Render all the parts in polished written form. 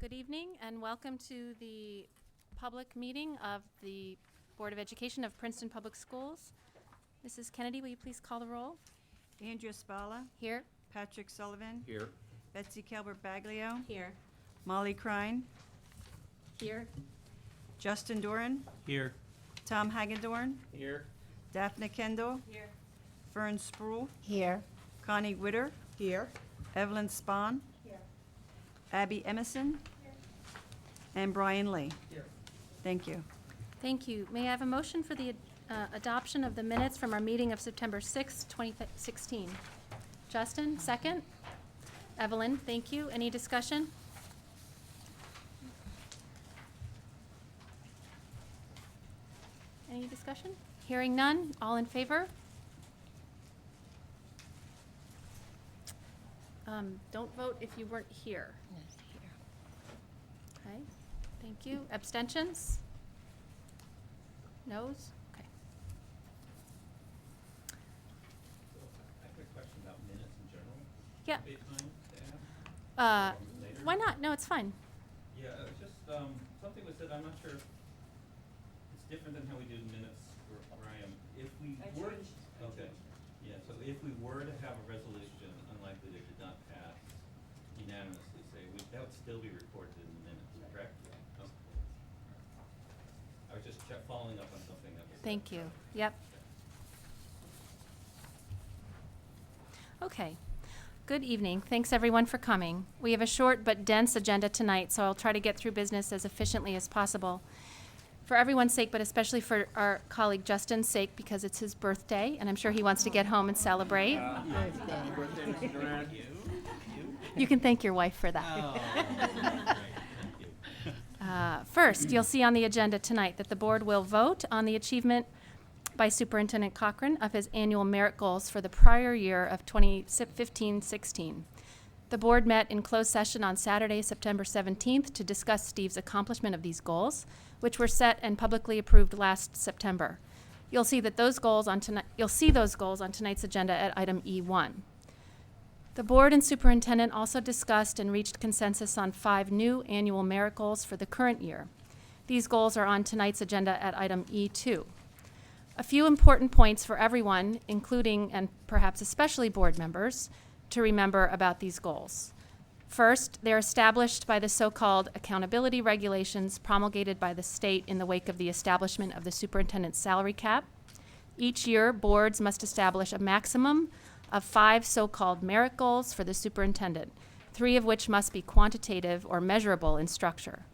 Good evening and welcome to the public meeting of the Board of Education of Princeton Public Schools. Mrs. Kennedy, will you please call the roll? Andrea Spalla. Here. Patrick Sullivan. Here. Betsy Calvert Baglio. Here. Molly Crine. Here. Justin Doran. Here. Tom Hagendorn. Here. Daphne Kendall. Here. Fern Sproul. Here. Connie Witter. Here. Evelyn Spahn. Here. Abby Emerson. And Brian Lee. Here. Thank you. Thank you. May I have a motion for the adoption of the minutes from our meeting of September 6, 2016? Justin, second. Evelyn, thank you. Any discussion? Any discussion? Hearing none. All in favor? Don't vote if you weren't here. Okay, thank you. Abstentions? Noes? Okay. I have a question about minutes in general. Yeah. Be time to ask? Later? Why not? No, it's fine. Yeah, just, something was said, I'm not sure if it's different than how we do minutes where I am. If we were, okay, yeah, so if we were to have a resolution, unlikely that did not pass unanimously, say, that would still be recorded in the minutes, correct? Okay. I was just following up on something that was said. Thank you. Yep. Okay. Good evening. Thanks everyone for coming. We have a short but dense agenda tonight, so I'll try to get through business as efficiently as possible. For everyone's sake, but especially for our colleague Justin's sake, because it's his birthday, and I'm sure he wants to get home and celebrate. You can thank your wife for that. First, you'll see on the agenda tonight that the board will vote on the achievement by Superintendent Cochran of his annual merit goals for the prior year of 2015-16. The board met in closed session on Saturday, September 17th to discuss Steve's accomplishment of these goals, which were set and publicly approved last September. You'll see those goals on tonight's agenda at item E1. The board and superintendent also discussed and reached consensus on 5 new annual merit goals for the current year. These goals are on tonight's agenda at item E2. A few important points for everyone, including and perhaps especially board members, to remember about these goals. First, they're established by the so-called accountability regulations promulgated by the state in the wake of the establishment of the superintendent's salary cap. Each year, boards must establish a maximum of 5 so-called merit goals for the superintendent, 3 of which must be quantitative or measurable in structure.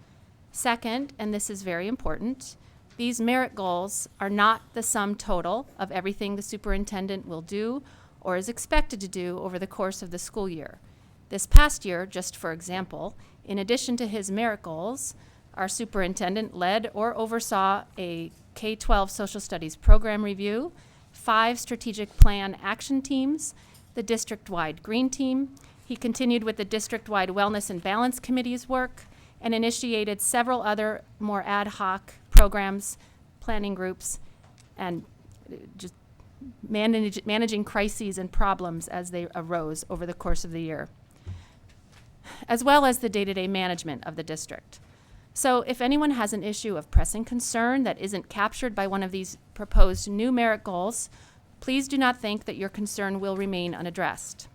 Second, and this is very important, these merit goals are not the sum total of everything the superintendent will do or is expected to do over the course of the school year. This past year, just for example, in addition to his merit goals, our superintendent led or oversaw a K-12 social studies program review, 5 strategic plan action teams, the district-wide green team. He continued with the district-wide wellness and balance committee's work and initiated several other more ad hoc programs, planning groups, and just managing crises and problems as they arose over the course of the year, as well as the day-to-day management of the district. So if anyone has an issue of pressing concern that isn't captured by one of these proposed new merit goals, please do not think that your concern will remain unaddressed.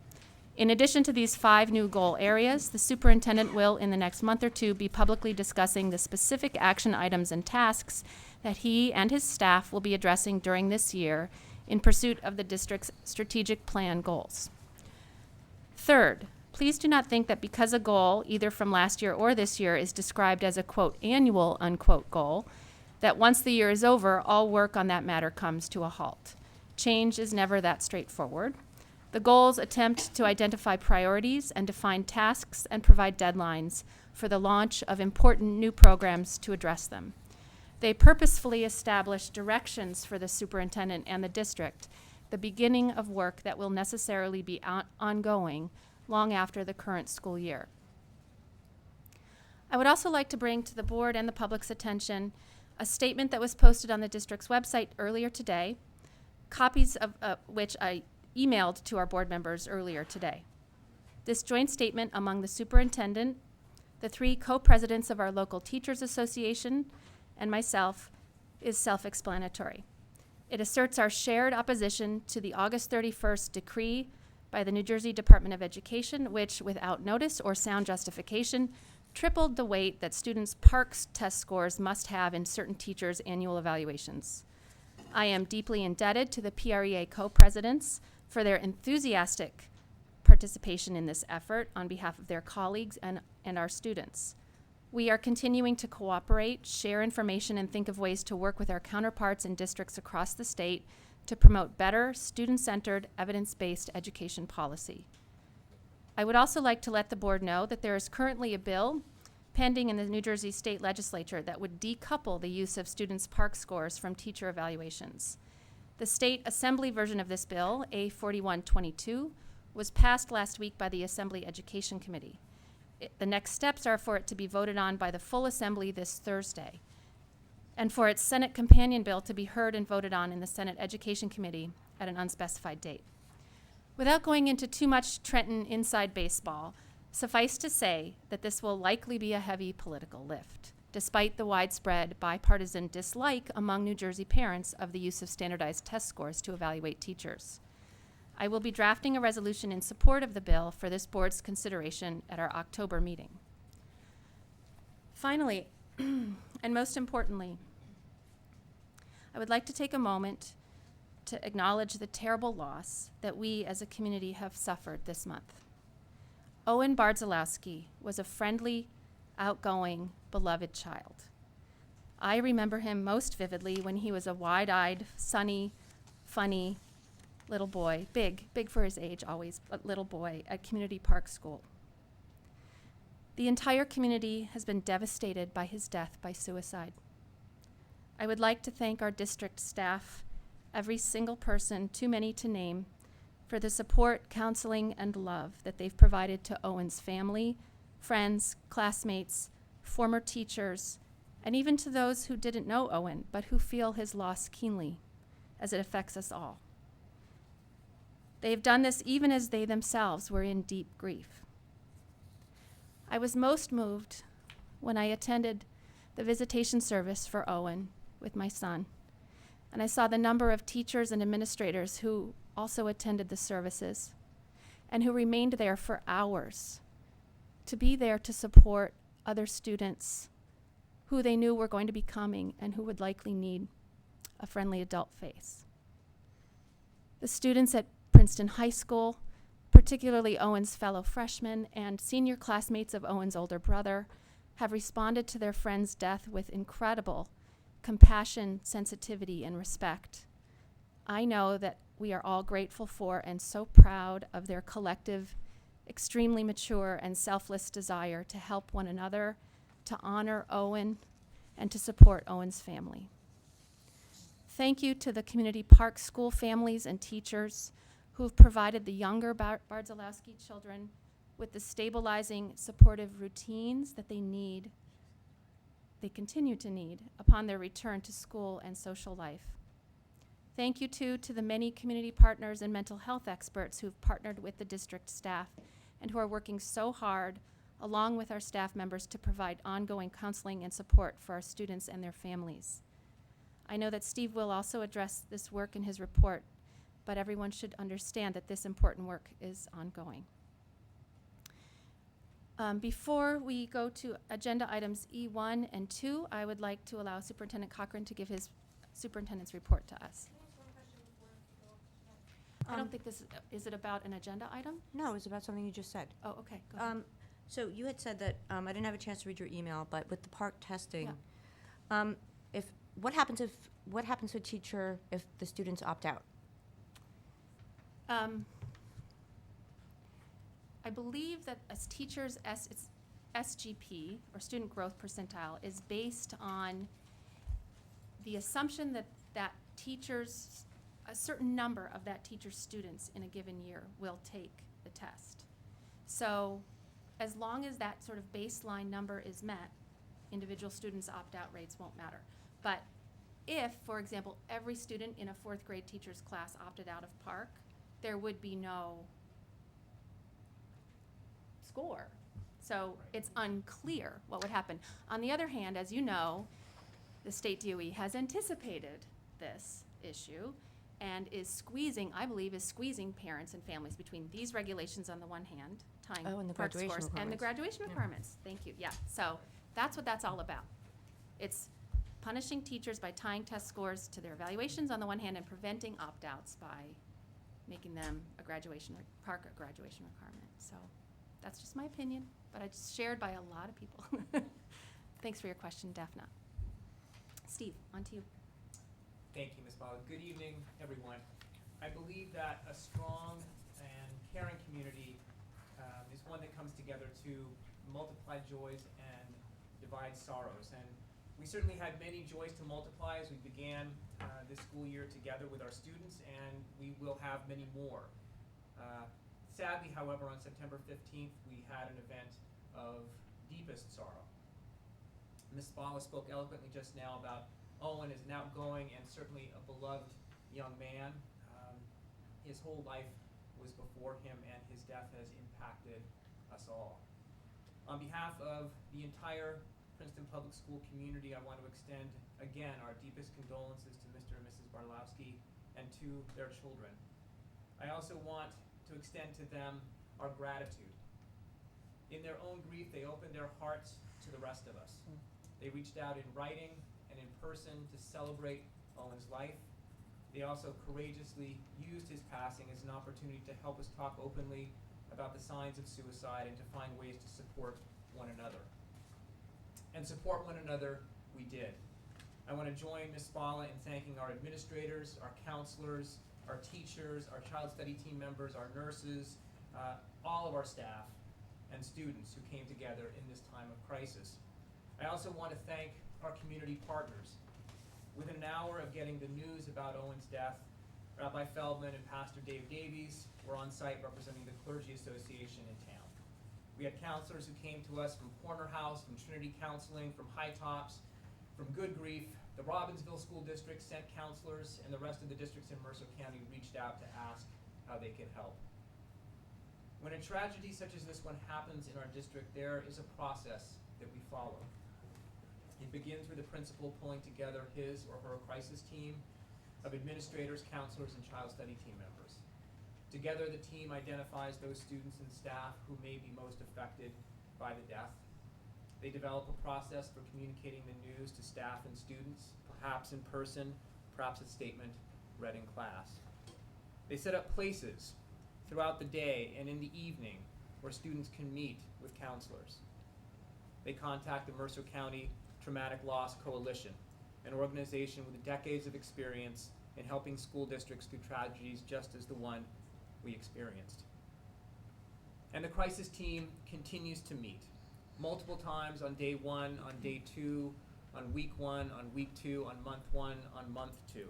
In addition to these 5 new goal areas, the superintendent will, in the next month or 2, be publicly discussing the specific action items and tasks that he and his staff will be addressing during this year in pursuit of the district's strategic plan goals. Third, please do not think that because a goal, either from last year or this year, is described as a, quote, annual, unquote, goal, that once the year is over, all work on that matter comes to a halt. Change is never that straightforward. The goals attempt to identify priorities and define tasks and provide deadlines for the launch of important new programs to address them. They purposefully establish directions for the superintendent and the district, the beginning of work that will necessarily be ongoing long after the current school year. I would also like to bring to the board and the public's attention a statement that was posted on the district's website earlier today, copies of which I emailed to our board members earlier today. This joint statement among the superintendent, the 3 co-presidents of our local Teachers Association, and myself, is self-explanatory. It asserts our shared opposition to the August 31st decree by the New Jersey Department of Education, which, without notice or sound justification, tripled the weight that students' PARCC test scores must have in certain teachers' annual evaluations. I am deeply indebted to the PREA co-presidents for their enthusiastic participation in this effort on behalf of their colleagues and our students. We are continuing to cooperate, share information, and think of ways to work with our counterparts in districts across the state to promote better, student-centered, evidence-based education policy. I would also like to let the board know that there is currently a bill pending in the New Jersey State Legislature that would decouple the use of students' PARCC scores from teacher evaluations. The state assembly version of this bill, A4122, was passed last week by the Assembly Education Committee. The next steps are for it to be voted on by the full assembly this Thursday, and for its Senate companion bill to be heard and voted on in the Senate Education Committee at an unspecified date. Without going into too much Trenton inside baseball, suffice to say that this will likely be a heavy political lift, despite the widespread bipartisan dislike among New Jersey parents of the use of standardized test scores to evaluate teachers. I will be drafting a resolution in support of the bill for this board's consideration at our October meeting. Finally, and most importantly, I would like to take a moment to acknowledge the terrible loss that we as a community have suffered this month. Owen Bardzalowski was a friendly, outgoing, beloved child. I remember him most vividly when he was a wide-eyed, sunny, funny little boy, big for his age always, but little boy at Community Park School. The entire community has been devastated by his death by suicide. I would like to thank our district staff, every single person, too many to name, for the support, counseling, and love that they've provided to Owen's family, friends, classmates, former teachers, and even to those who didn't know Owen, but who feel his loss keenly, as it affects us all. They have done this even as they themselves were in deep grief. I was most moved when I attended the visitation service for Owen with my son, and I saw the number of teachers and administrators who also attended the services and who remained there for hours to be there to support other students who they knew were going to be coming and who would likely need a friendly adult face. The students at Princeton High School, particularly Owen's fellow freshmen and senior classmates of Owen's older brother, have responded to their friend's death with incredible compassion, sensitivity, and respect. I know that we are all grateful for and so proud of their collective, extremely mature and selfless desire to help one another, to honor Owen, and to support Owen's family. Thank you to the Community Park School families and teachers who have provided the younger Bardzalowski children with the stabilizing, supportive routines that they continue to need upon their return to school and social life. Thank you, too, to the many community partners and mental health experts who have partnered with the district staff and who are working so hard, along with our staff members, to provide ongoing counseling and support for our students and their families. I know that Steve will also address this work in his report, but everyone should understand that this important work is ongoing. Before we go to agenda items E1 and 2, I would like to allow Superintendent Cochran to give his superintendent's report to us. I don't think this is it about an agenda item? No, it was about something you just said. Oh, okay, go ahead. So you had said that, I didn't have a chance to read your email, but with the PARCC testing, what happens to a teacher if the students opt out? I believe that as teachers, it's SGP, or student growth percentile, is based on the assumption that teachers, a certain number of that teacher's students in a given year will take the test. So as long as that sort of baseline number is met, individual students' opt-out rates won't matter. But if, for example, every student in a 4th grade teacher's class opted out of PARCC, there would be no score. So it's unclear what would happen. On the other hand, as you know, the state DOE has anticipated this issue and I believe is squeezing parents and families between these regulations on the one hand, tying Oh, and the PARCC graduation scores, and the requirements. graduation Yeah. requirements. Thank you, yeah. So that's what that's all about. It's punishing teachers by tying test scores to their evaluations on the one hand and preventing opt-outs by making them a graduation, PARCC a graduation requirement. So that's just my opinion, but it's shared by a lot of people. Thanks for your question, Daphna. Steve, on to you. Thank you, Ms. Bala. Good evening, everyone. I believe that a strong and caring community is one that comes together to multiply joys and divide sorrows. And we certainly had many joys to multiply as we began this school year together with our students, and we will have many more. Sadly, however, on September 15th, we had an event of deepest sorrow. Ms. Bala spoke eloquently just now about Owen is an outgoing and certainly a beloved young man. His whole life was before him, and his death has impacted us all. On behalf of the entire Princeton Public School community, I want to extend again our deepest condolences to Mr. and Mrs. Barlowski and to their children. I also want to extend to them our gratitude. In their own grief, they opened their hearts to the rest of us. They reached out in writing and in person to celebrate Owen's life. They also courageously used his passing as an opportunity to help us talk openly about the signs of suicide and to find ways to support one another. And support one another we did. I want to join Ms. Bala in thanking our administrators, our counselors, our teachers, our child study team members, our nurses, all of our staff and students who came together in this time of crisis. I also want to thank our community partners. Within an hour of getting the news about Owen's death, Rabbi Feldman and Pastor Dave Davies were on site representing the Clergy Association in town. We had counselors who came to us from Corner House, from Trinity Counseling, from High Tops, from Good Grief. The Robbinsville School District sent counselors, and the rest of the districts in Mercer County reached out to ask how they could help. When a tragedy such as this one happens in our district, there is a process that we follow. It begins with the principal pulling together his or her crisis team of administrators, counselors, and child study team members. Together, the team identifies those students and staff who may be most affected by the death. They develop a process for communicating the news to staff and students, perhaps in person, perhaps a statement read in class. They set up places throughout the day and in the evening where students can meet with counselors. They contact the Mercer County Traumatic Loss Coalition, an organization with decades of experience in helping school districts through tragedies just as the one we experienced. And the crisis team continues to meet multiple times on day one, on day two, on week one, on week two, on month one, on month two.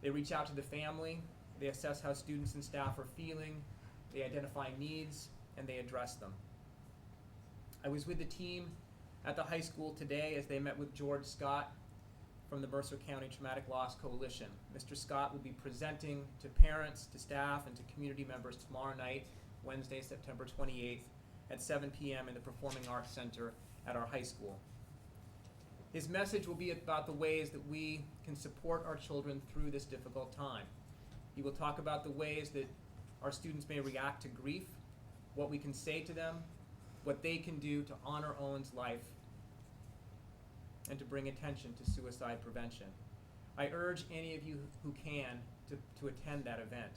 They reach out to the family, they assess how students and staff are feeling, they identify needs, and they address them. I was with the team at the high school today as they met with George Scott from the Mercer County Traumatic Loss Coalition. Mr. Scott will be presenting to parents, to staff, and to community members tomorrow night, Wednesday, September 28th, at 7 p.m. in the Performing Arts Center at our high school. His message will be about the ways that we can support our children through this difficult time. He will talk about the ways that our students may react to grief, what we can say to them, what they can do to honor Owen's life, and to bring attention to suicide prevention. I urge any of you who can to attend that event.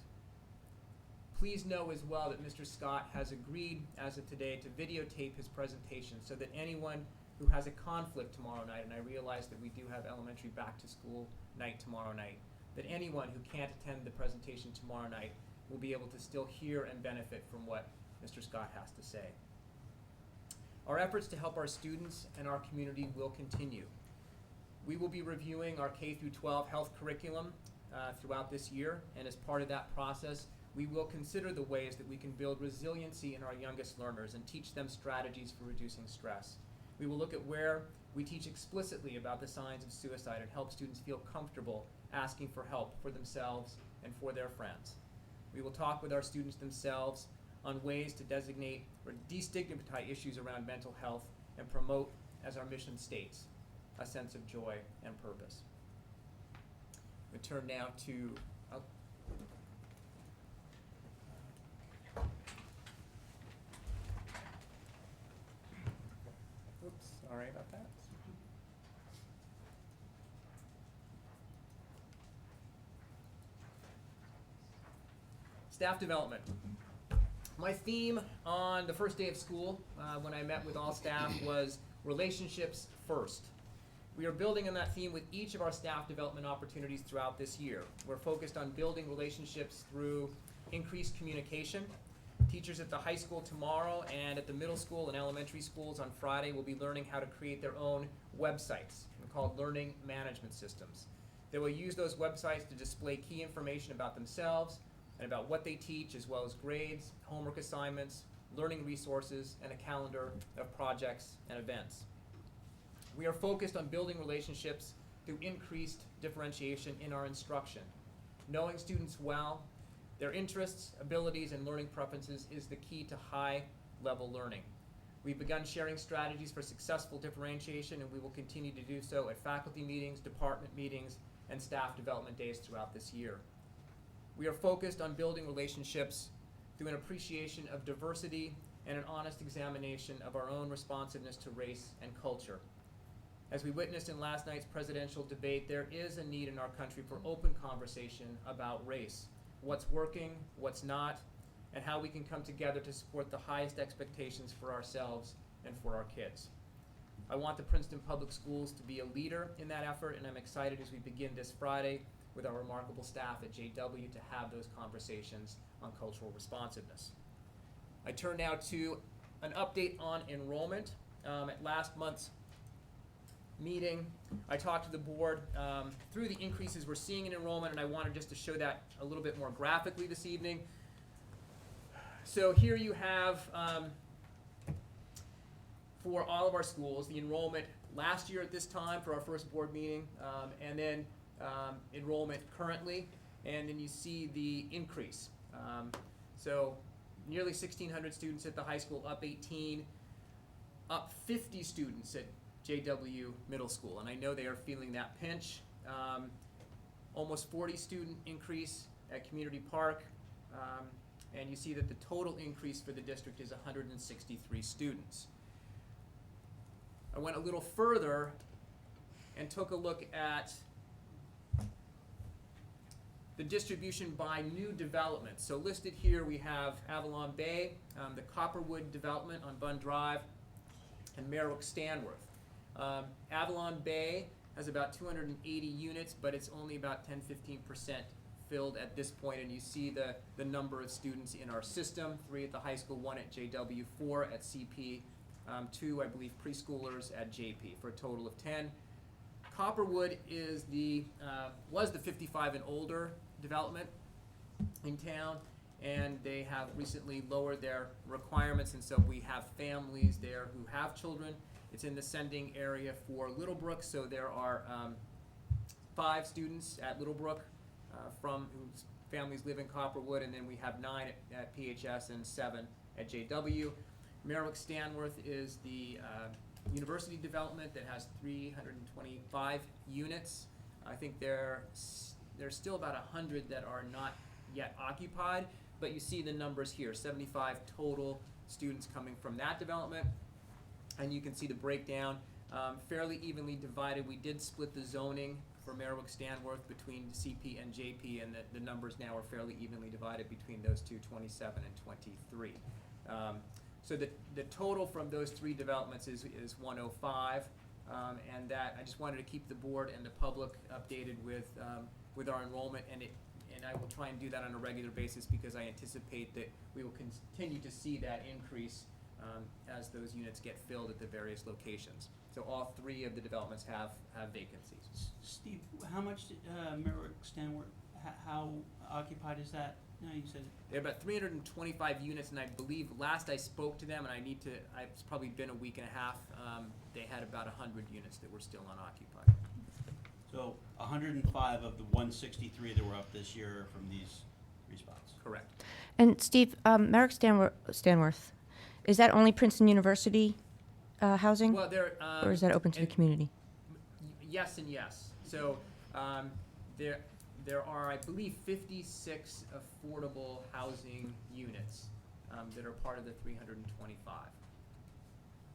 Please know as well that Mr. Scott has agreed as of today to videotape his presentation so that anyone who has a conflict tomorrow night, and I realize that we do have elementary back to school night tomorrow night, that anyone who can't attend the presentation tomorrow night will be able to still hear and benefit from what Mr. Scott has to say. Our efforts to help our students and our community will continue. We will be reviewing our K-12 health curriculum throughout this year, and as part of that process, we will consider the ways that we can build resiliency in our youngest learners and teach them strategies for reducing stress. We will look at where we teach explicitly about the signs of suicide and help students feel comfortable asking for help for themselves and for their friends. We will talk with our students themselves on ways to designate or destigmatize issues around mental health and promote, as our mission states, a sense of joy and purpose. We turn now to oops, sorry about that. Staff development. My theme on the first day of school, when I met with all staff, was relationships first. We are building on that theme with each of our staff development opportunities throughout this year. We're focused on building relationships through increased communication. Teachers at the high school tomorrow and at the middle school and elementary schools on Friday will be learning how to create their own websites called learning management systems. They will use those websites to display key information about themselves and about what they teach, as well as grades, homework assignments, learning resources, and a calendar of projects and events. We are focused on building relationships through increased differentiation in our instruction. Knowing students well, their interests, abilities, and learning preferences is the key to high-level learning. We've begun sharing strategies for successful differentiation, and we will continue to do so at faculty meetings, department meetings, and staff development days throughout this year. We are focused on building relationships through an appreciation of diversity and an honest examination of our own responsiveness to race and culture. As we witnessed in last night's presidential debate, there is a need in our country for open conversation about race, what's working, what's not, and how we can come together to support the highest expectations for ourselves and for our kids. I want the Princeton Public Schools to be a leader in that effort, and I'm excited as we begin this Friday with our remarkable staff at JW to have those conversations on cultural responsiveness. I turn now to an update on enrollment. At last month's meeting, I talked to the board through the increases we're seeing in enrollment, and I wanted just to show that a little bit more graphically this evening. So here you have, for all of our schools, the enrollment last year at this time for our first board meeting, and then enrollment currently, and then you see the increase. So nearly 1,600 students at the high school, up 18, up 50 students at JW Middle School, and I know they are feeling that pinch. Almost 40 student increase at Community Park, and you see that the total increase for the district is 163 students. I went a little further and took a look at the distribution by new development. So listed here we have Avalon Bay, the Copperwood development on Bunn Drive, and Merrick Stanworth. Avalon Bay has about 280 units, but it's only about 10-15% filled at this point, and you see the number of students in our system, 3 at the high school, 1 at JW, 4 at CP, 2, I believe, preschoolers at JP, for a total of 10. Copperwood is was the 55 and older development in town, and they have recently lowered their requirements, and so we have families there who have children. It's in the sending area for Littlebrook, so there are 5 students at Littlebrook from whose families live in Copperwood, and then we have 9 at PHS and 7 at JW. Merrick Stanworth is the university development that has 325 units. I think there's still about 100 that are not yet occupied, but you see the numbers here, 75 total students coming from that development, and you can see the breakdown, fairly evenly divided. We did split the zoning for Merrick Stanworth between CP and JP, and the numbers now are fairly evenly divided between those two, 27 and 23. So the total from those 3 developments is 105, and that I just wanted to keep the board and the public updated with our enrollment, and I will try and do that on a regular basis because I anticipate that we will continue to see that increase as those units get filled at the various locations. So all 3 of the developments have vacancies. Steve, how much did Merrick Stanworth, how occupied is that? No, you said There are about 325 units, and I believe last I spoke to them, and it's probably been a week and a half, they had about 100 units that were still unoccupied. so 105 of the 163 that were up this year from these response. Correct. And Steve, Merrick Stanworth, is that only Princeton University housing? Well, there. Or is that open to the and- community? Yes and yes. So there are, I believe, 56 affordable housing units that are part of the 325.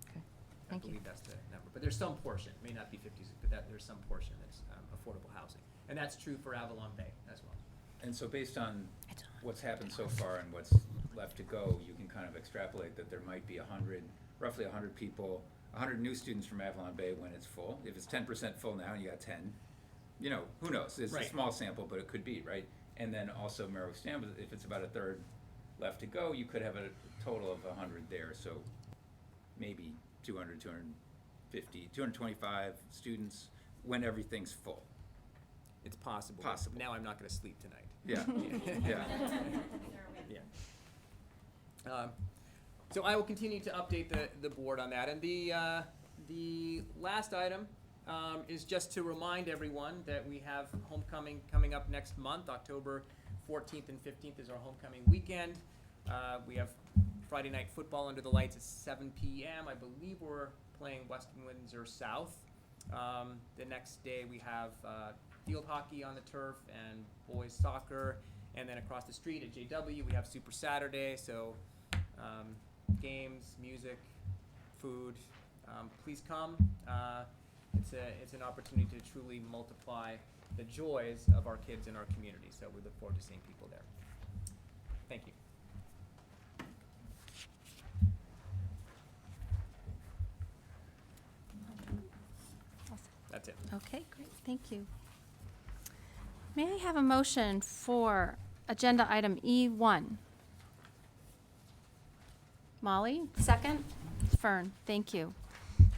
Okay, I thank you. believe that's the number. But there's some portion, may not be 56, but there's some portion that's affordable housing. And that's true for Avalon Bay as well. And so based on It's on. what's happened so far and what's left to go, you can kind of extrapolate that there might be roughly 100 people, 100 new students from Avalon Bay when it's full. If it's 10% full now and you got 10, you know, who knows? It's Right. a small sample, but it could be, right? And then also Merrick Stanworth, if it's about a third left to go, you could have a total of 100 there. So maybe 200, 250, 225 students when everything's full. It's possible. Possible. Now I'm not going to sleep tonight. Yeah, yeah. Yeah. So I will continue to update the board on that. And the last item is just to remind everyone that we have homecoming coming up next month. October 14th and 15th is our homecoming weekend. We have Friday night football under the lights at 7 p.m. I believe we're playing Western Windsor South. The next day we have field hockey on the turf and boys soccer. And then across the street at JW we have Super Saturday. So games, music, food. Please come. It's an opportunity to truly multiply the joys of our kids in our community. So we look forward to seeing people there. Thank you. That's it. Okay, great, thank you. May I have a motion for agenda item E1? Molly, second? Fern, thank you.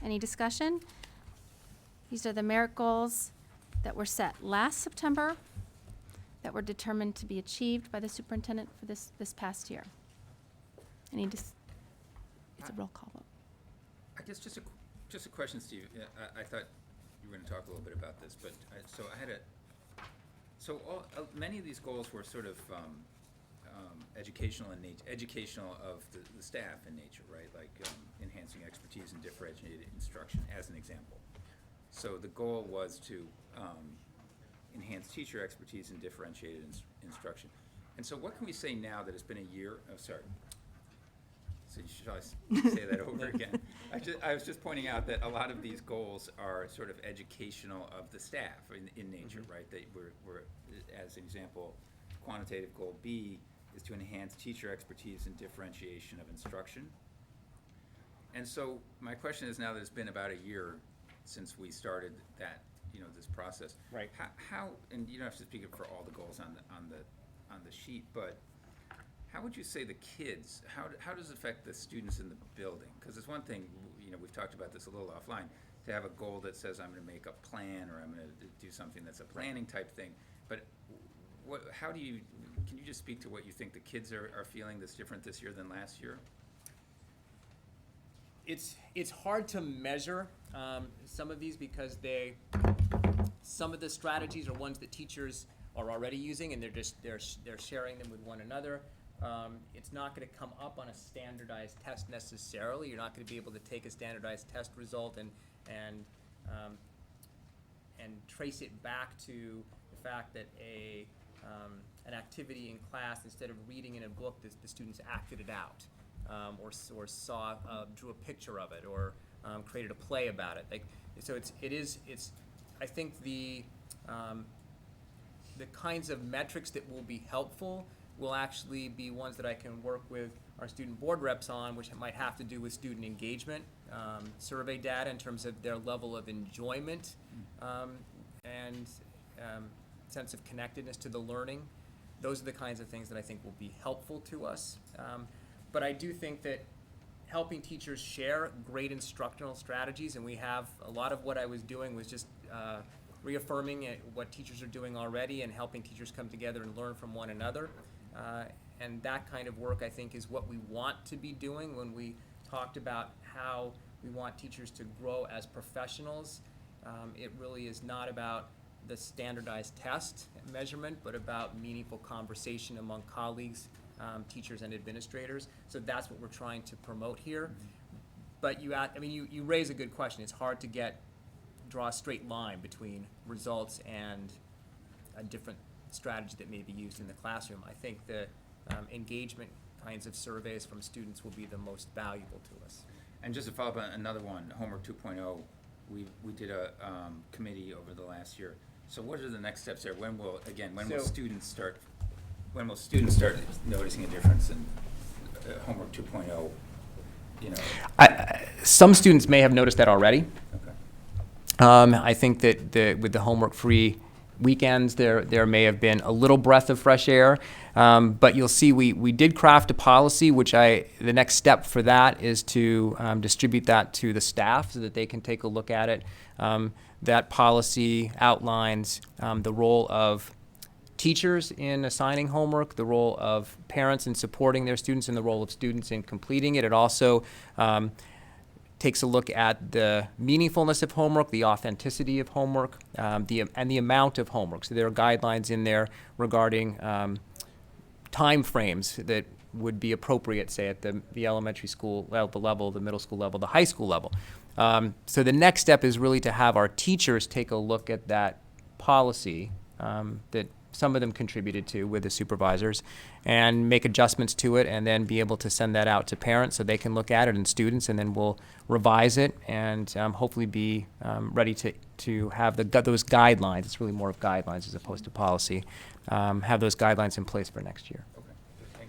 Any discussion? These are the merit goals that were set last September that were determined to be achieved by the superintendent for this past year. It's a roll call vote. I guess just a question, Steve. I thought you were going to talk a little bit about this, but many of these goals were sort of educational in nature, educational of the staff in nature, right? Like enhancing expertise and differentiated instruction, as an example. So the goal was to enhance teacher expertise and differentiated instruction. And so what can we say now that it's been a year? Oh, sorry. So should I say that over again? I was just pointing out that a lot of these goals are sort of educational of the staff in nature, Mm-hmm. right? That we're, as an example, quantitative goal B is to enhance teacher expertise and differentiation of instruction. And so my question is, now that it's been about a year since we started that, this process. Right. How, and you don't have to speak for all the goals on the sheet, but how would you say the kids, how does it affect the students in the building? Because it's one thing, we've talked about this a little offline, to have a goal that says I'm going to make a plan or I'm going to do something that's a planning type thing. But can you just speak to what you think the kids are feeling that's different this year than last year? It's hard to measure some of these because some of the strategies are ones that teachers are already using, and they're sharing them with one another. It's not going to come up on a standardized test necessarily. You're not going to be able to take a standardized test result and trace it back to the fact that an activity in class, instead of reading in a book, the students acted it out, or saw, drew a picture of it, or created a play about it. So I think the kinds of metrics that will be helpful will actually be ones that I can work with our student board reps on, which might have to do with student engagement, survey data in terms of their level of enjoyment, and sense of connectedness to the learning. Those are the kinds of things that I think will be helpful to us. But I do think that helping teachers share great instructional strategies, and we have a lot of what I was doing was just reaffirming what teachers are doing already and helping teachers come together and learn from one another. And that kind of work, I think, is what we want to be doing when we talked about how we want teachers to grow as professionals. It really is not about the standardized test measurement, but about meaningful conversation among colleagues, teachers and administrators. So that's what we're trying to promote here. But you raise a good question. It's hard to draw a straight line between results and a different strategy that may be used in the classroom. I think the engagement kinds of surveys from students will be the most valuable to us. And just to follow up on another one, Homework 2.0, we did a committee over the last year. So what are the next steps there? When will students start noticing a difference in Homework 2.0, you know? Some students may have noticed that already. Okay. I think that with the homework-free weekends, there may have been a little breath of fresh air. But you'll see we did craft a policy, which the next step for that is to distribute that to the staff so that they can take a look at it. That policy outlines the role of teachers in assigning homework, the role of parents in supporting their students, and the role of students in completing it. It also takes a look at the meaningfulness of homework, the authenticity of homework, and the amount of homework. So there are guidelines in there regarding time frames that would be appropriate, say, at the elementary school level, the middle school level, the high school level. So the next step is really to have our teachers take a look at that policy that some of them contributed to with the supervisors and make adjustments to it, and then be able to send that out to parents so they can look at it, and students, and then we'll revise it and hopefully be ready to have those guidelines. It's really more of guidelines as opposed to policy. Have those guidelines in place for next year. Okay.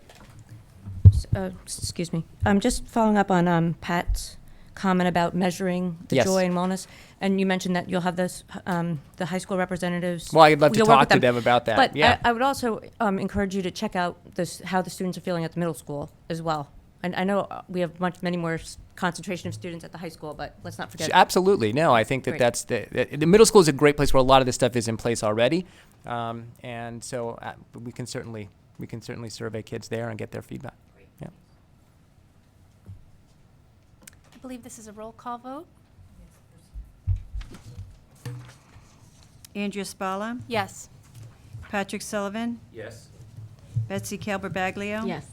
Thank you. Excuse me. Just following up on Pat's comment about measuring the Yes. joy and wellness, and you mentioned that you'll have this, the high school representatients. Well, I'd love to you'll work talk with to them about that. But Yeah. I would also encourage you to check out how the students are feeling at the middle school as well. And I know we have many more concentration of students at the high school, but let's not forget. Absolutely. No, I think Great. that's the middle school is a great place where a lot of this stuff is in place already. And so we can certainly survey kids there and get their feedback. Yeah. I believe this is a roll call vote. Andrea Spalla, Yes. Patrick Sullivan, Yes. Betsy Calber-Baglio. Yes.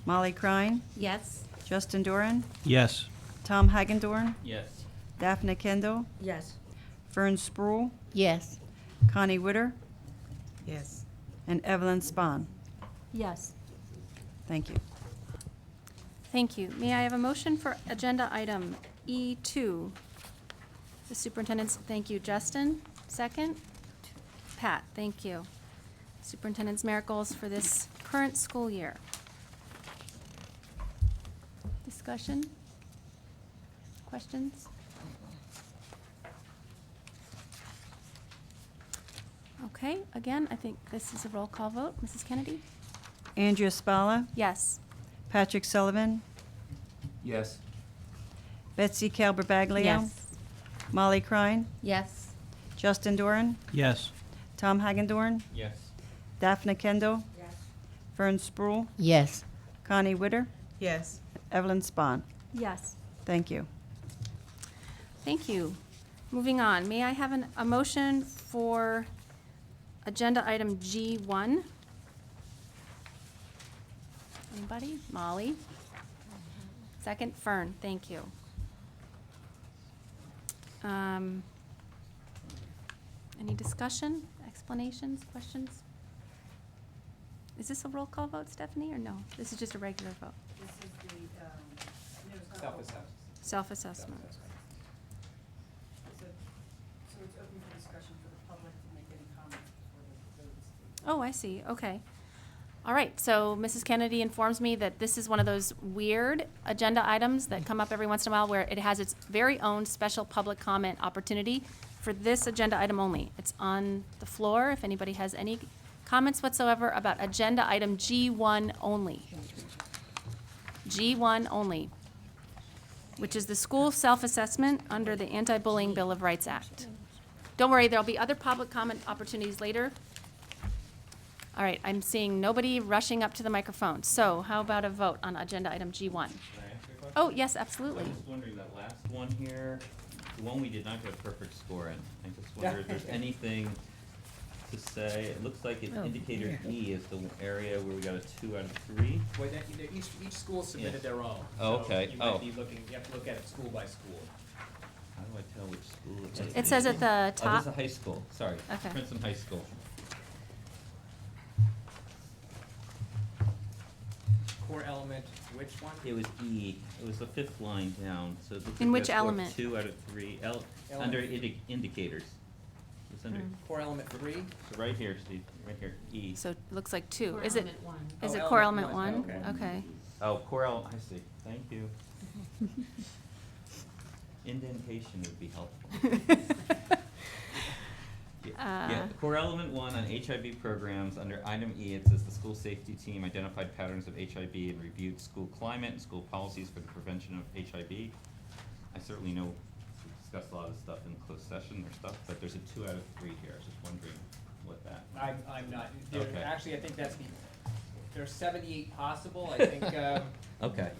Molly Crine, Yes. Justin Doran, Yes. Tom Hagendorn, Yes. Daphne Kendall, Yes. Fern Sproul, Yes. Connie Witter, Yes. and Evelyn Spahn. Yes. Thank you. Thank you. May I have a motion for agenda item E2? The superintendent's, thank you, Justin. Second? Pat, thank you. Superintendent's merit goals for this current school year. Discussion? Questions? Okay, again, I think this is a roll call vote. Mrs. Kennedy? Andrea Spalla, Yes. Patrick Sullivan, Yes. Betsy Calber-Baglio. Yes. Molly Crine, Yes. Justin Doran, Yes. Tom Hagendorn, Yes. Daphne Kendall, Yes. Fern Sproul, Yes. Connie Witter, Yes. Evelyn Spahn. Yes. Thank you. Thank you. Moving on, may I have a motion for agenda item G1? Anybody? Molly? Second, Fern, thank you. Any discussion, explanations, questions? Is this a roll call vote, Stephanie, or no? This is just a regular vote? This is the, Self-assessment. Self-assessment. So it's open for discussion for the public to make any comments before the vote is. Oh, I see, okay. All right, so Mrs. Kennedy informs me that this is one of those weird agenda items that come up every once in a while where it has its very own special public comment opportunity for this agenda item only. It's on the floor if anybody has any comments whatsoever about agenda item G1 only. G1 only, which is the school self-assessment under the Anti-Bullying Bill of Rights Act. Don't worry, there'll be other public comment opportunities later. All right, I'm seeing nobody rushing up to the microphone. So how about a vote on agenda item G1? Can I ask you a question? Oh, yes, absolutely. I'm just wondering, that last one here, the one we did not get a perfect score in. I just wonder if there's anything to say, it looks like it's indicator E is the area where we got a 2 out of 3. Well, each school submitted their own. Oh, okay. So you Oh. might be looking, you have to look at it school by school. How do I tell which school it is? It says at the Oh, top. this is a high school, sorry. Okay. Princeton High School. Core element, which one? It was E, it was the 5th line down, so it looks In like which we have element? 2 out of 3, under indicators. It's under, Core element 3? so right here, Steve, right here, E. So it looks like 2. Core Is it, element 1. is Oh, it core element element 1? one, Okay. Oh, core element, I see, thank you. Indentation would be helpful. Yeah, core element 1 on HIV programs, under item E, it says the school safety team identified patterns of HIV and reviewed school climate and school policies for the prevention of HIV. I certainly know we discussed a lot of stuff in closed session or stuff, but there's a 2 out of 3 here. I was just wondering what that. I'm not, Okay. actually, I think that's there's 78 possible, I think, Okay.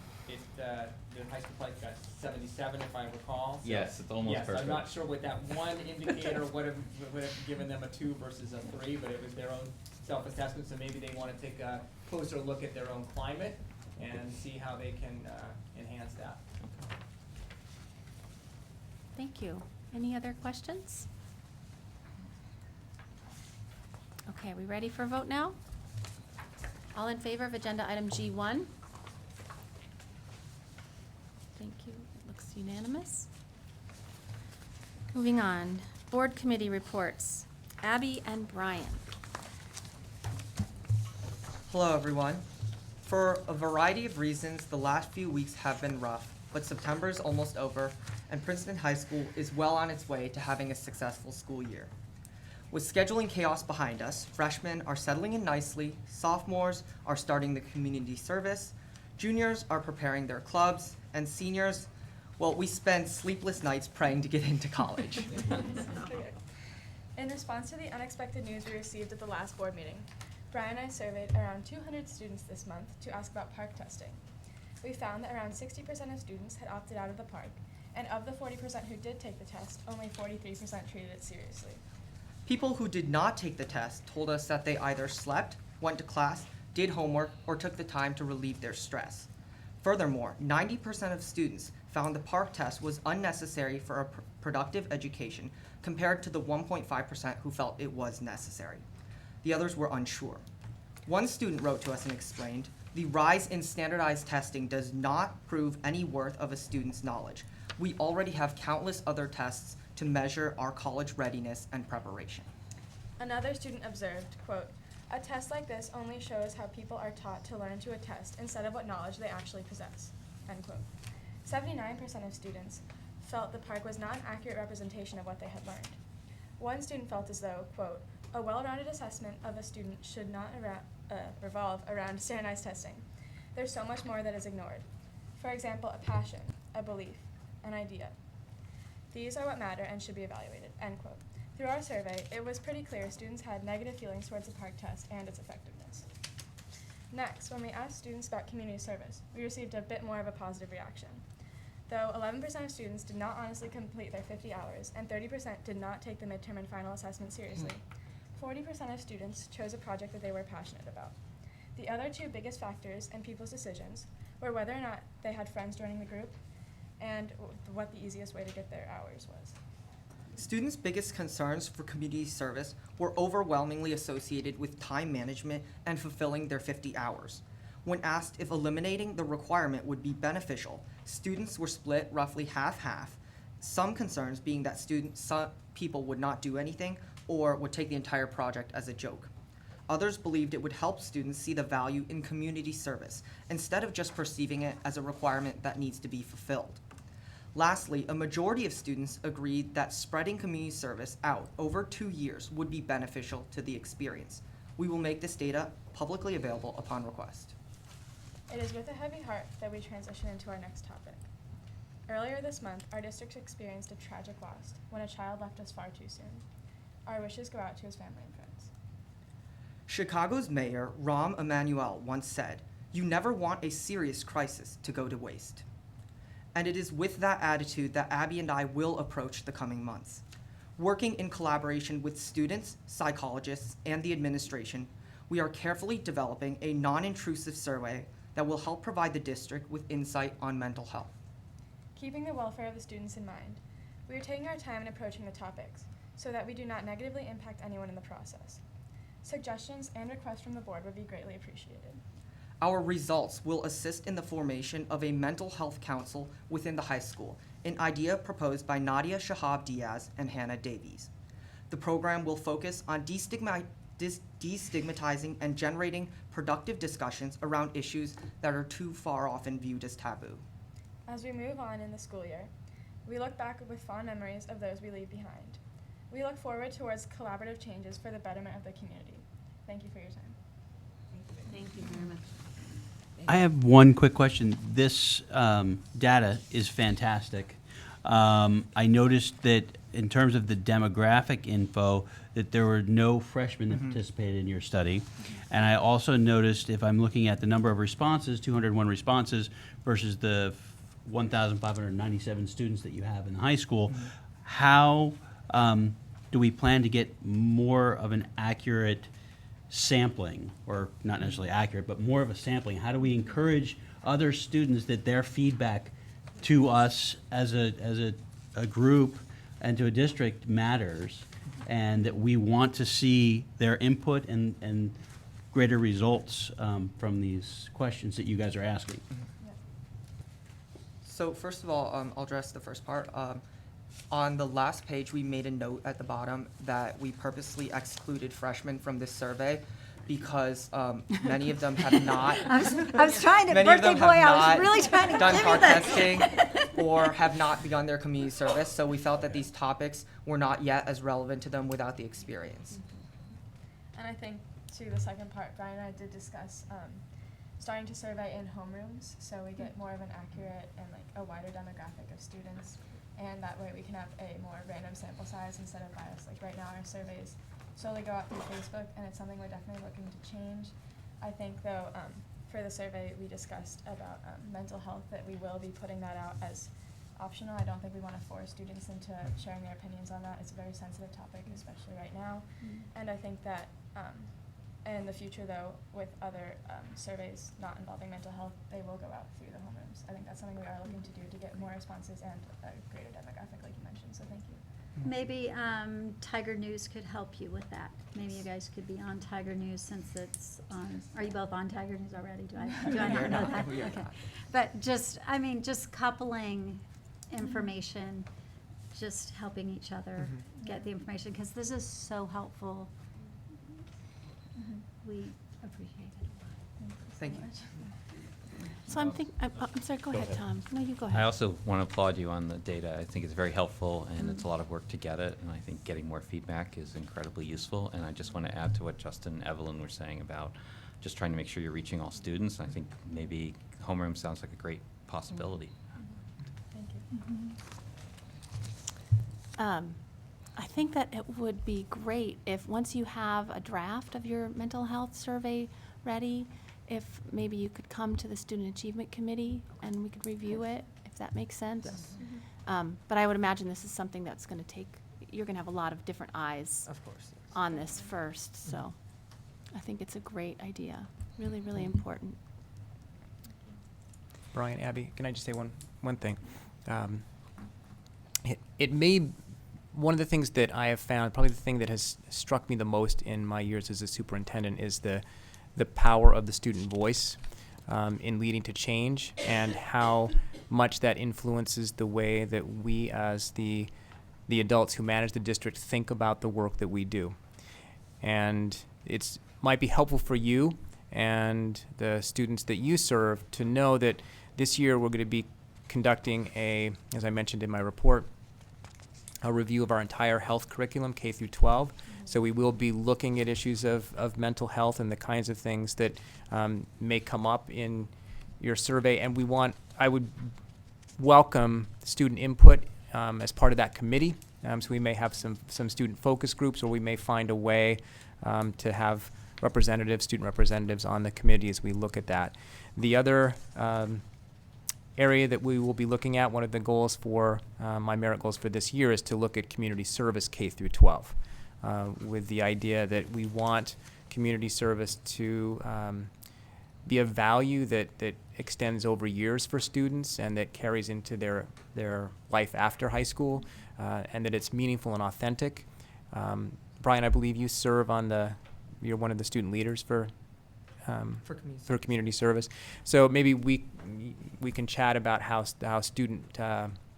the high school probably got 77 if I recall. So Yes, it's almost perfect. Yes, I'm not sure what that one indicator would have given them a 2 versus a 3, but it was their own self-assessment, so maybe they wanna take a closer look at their own climate and see how they can, enhance that. Okay. Thank you. Any other questions? Okay, we ready for a vote now? All in favor of agenda item G1? Thank you. It looks unanimous. Moving on, board committee reports. Abby and Brian. Hello, everyone. For a variety of reasons, the last few weeks have been rough, but September is almost over, and Princeton High School is well on its way to having a successful school year. With scheduling chaos behind us, freshmen are settling in nicely, sophomores are starting the community service, juniors are preparing their clubs, and seniors, well, we spend sleepless nights praying to get into college. In response to the unexpected news we received at the last board meeting, Brian and I surveyed around 200 students this month to ask about PARCC testing. We found that around 60% of students had opted out of the PARCC, and of the 40% who did take the test, only 43% treated it seriously. People who did not take the test told us that they either slept, went to class, did homework, or took the time to relieve their stress. Furthermore, 90% of students found the PARCC test was unnecessary for a productive education compared to the 1.5% who felt it was necessary. The others were unsure. One student wrote to us and explained, "The rise in standardized testing does not prove any worth of a student's knowledge. We already have countless other tests to measure our college readiness and preparation." Another student observed, quote, "A test like this only shows how people are taught to learn to a test instead of what knowledge they actually possess," end quote. 79% of students felt the PARCC was not an accurate representation of what they had learned. One student felt as though, quote, "A well-rounded assessment of a student should not revolve around standardized testing. There's so much more that is ignored. For example, a passion, a belief, an idea. These are what matter and should be evaluated," end quote. Through our survey, it was pretty clear students had negative feelings towards the PARCC test and its effectiveness. Next, when we asked students about community service, we received a bit more of a positive reaction. Though 11% of students did not honestly complete their 50 hours and 30% did not take the midterm and final assessment seriously, 40% of students chose a project that they were passionate about. The other two biggest factors in people's decisions were whether or not they had friends joining the group and what the easiest way to get their hours was. Students' biggest concerns for community service were overwhelmingly associated with time management and fulfilling their 50 hours. When asked if eliminating the requirement would be beneficial, students were split roughly half-half, some concerns being that some people would not do anything or would take the entire project as a joke. Others believed it would help students see the value in community service instead of just perceiving it as a requirement that needs to be fulfilled. Lastly, a majority of students agreed that spreading community service out over 2 years would be beneficial to the experience. We will make this data publicly available upon request. It is with a heavy heart that we transition into our next topic. Earlier this month, our district experienced a tragic loss when a child left us far too soon. Our wishes go out to his family and friends. Chicago's mayor, Rahm Emanuel, once said, "You never want a serious crisis to go to waste." And it is with that attitude that Abby and I will approach the coming months. Working in collaboration with students, psychologists, and the administration, we are carefully developing a non-intrusive survey that will help provide the district with insight on mental health. Keeping the welfare of the students in mind, we are taking our time in approaching the topics so that we do not negatively impact anyone in the process. Suggestions and requests from the board would be greatly appreciated. Our results will assist in the formation of a mental health council within the high school, an idea proposed by Nadia Shahab Diaz and Hannah Davies. The program will focus on destigmatizing and generating productive discussions around issues that are too far often viewed as taboo. As we move on in the school year, we look back with fond memories of those we leave behind. We look forward towards collaborative changes for the betterment of the community. Thank you for your time. Thank you very much. I have one quick question. This data is fantastic. I noticed that in terms of the demographic info, that there were no freshmen that participated in your study. And I also noticed, if I'm looking at the number of responses, 201 responses versus the 1,597 students that you have in the high school, how do we plan to get more of an accurate sampling, or not necessarily accurate, but more of a sampling? How do we encourage other students that their feedback to us as a group and to a district matters, and that we want to see their input and greater results from these questions that you guys are asking? So first of all, I'll address the first part. On the last page, we made a note at the bottom that we purposely excluded freshmen from this survey because many of them have not. I was trying to, Many of birthday them boy, have I was not really trying to done give you PARCC this. testing or have not begun their community service, so we felt that these topics were not yet as relevant to them without the experience. And I think, to the second part, Brian and I did discuss starting to survey in homerooms, so we get more of an accurate and like a wider demographic of students, and that way we can have a more random sample size instead of bias. Like right now, our surveys solely go out through Facebook, and it's something we're definitely looking to change. I think though, for the survey, we discussed about mental health, that we will be putting that out as optional. I don't think we want to force students into sharing their opinions on that. It's a very sensitive topic, especially right now. And I think that in the future, though, with other surveys not involving mental health, they will go out through the homerooms. I think that's something we are looking to do to get more responses and a greater demographic, like you mentioned, so thank you. Maybe Tiger News could help you with that. Maybe you guys could be on Tiger News, since it's on. Are you both on Tiger News already? Do I We not are know not. that? We are Okay. not. But just coupling information, just helping each other get the information, because this is so helpful. We appreciate it a lot. Thank you. So I'm sorry, go ahead, Tom. No, you go ahead. I also want to applaud you on the data. I think it's very helpful, and it's a lot of work to get it, and I think getting more feedback is incredibly useful. And I just want to add to what Justin and Evelyn were saying about just trying to make sure you're reaching all students. I think maybe homeroom sounds like a great possibility. Thank you. I think that it would be great if, once you have a draft of your mental health survey ready, if maybe you could come to the Student Achievement Committee and we could review it, if that makes sense. Yes. But I would imagine this is something that's going to take, you're going to have a lot of different eyes Of course. on this first, so I think it's a great idea. Really, really important. Brian, Abby, can I just say one thing? It may, one of the things that I have found, probably the thing that has struck me the most in my years as a superintendent, is the power of the student voice in leading to change, and how much that influences the way that we as the adults who manage the district think about the work that we do. And it's might be helpful for you and the students that you serve to know that this year we're going to be conducting as I mentioned in my report, a review of our entire health curriculum, K through 12. So we will be looking at issues of mental health and the kinds of things that may come up in your survey. And I would welcome student input as part of that committee. So we may have some student focus groups, or we may find a way to have student representatives on the committee as we look at that. The other area that we will be looking at. One of the goals for my merit goals for this year is to look at community service K through 12, with the idea that we want community service to be a value that extends over years for students and that carries into their life after high school, and that it's meaningful and authentic. Brian, I believe you serve on you're one of the student leaders for community service. So maybe we can chat about how student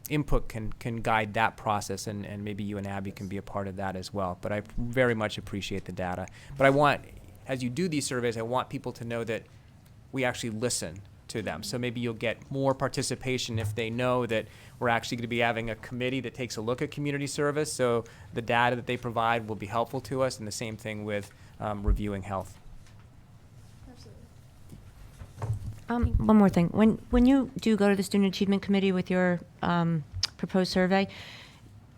input can guide that process, and maybe you and Abby can be a part of that as well. But I very much appreciate the data. But I want, as you do these surveys, I want people to know that we actually listen to them. So maybe you'll get more participation if they know that we're actually going to be having a committee that takes a look at community service. So the data that they provide will be helpful to us, and the same thing with reviewing health. One more thing. When you do go to the Student Achievement Committee with your proposed survey,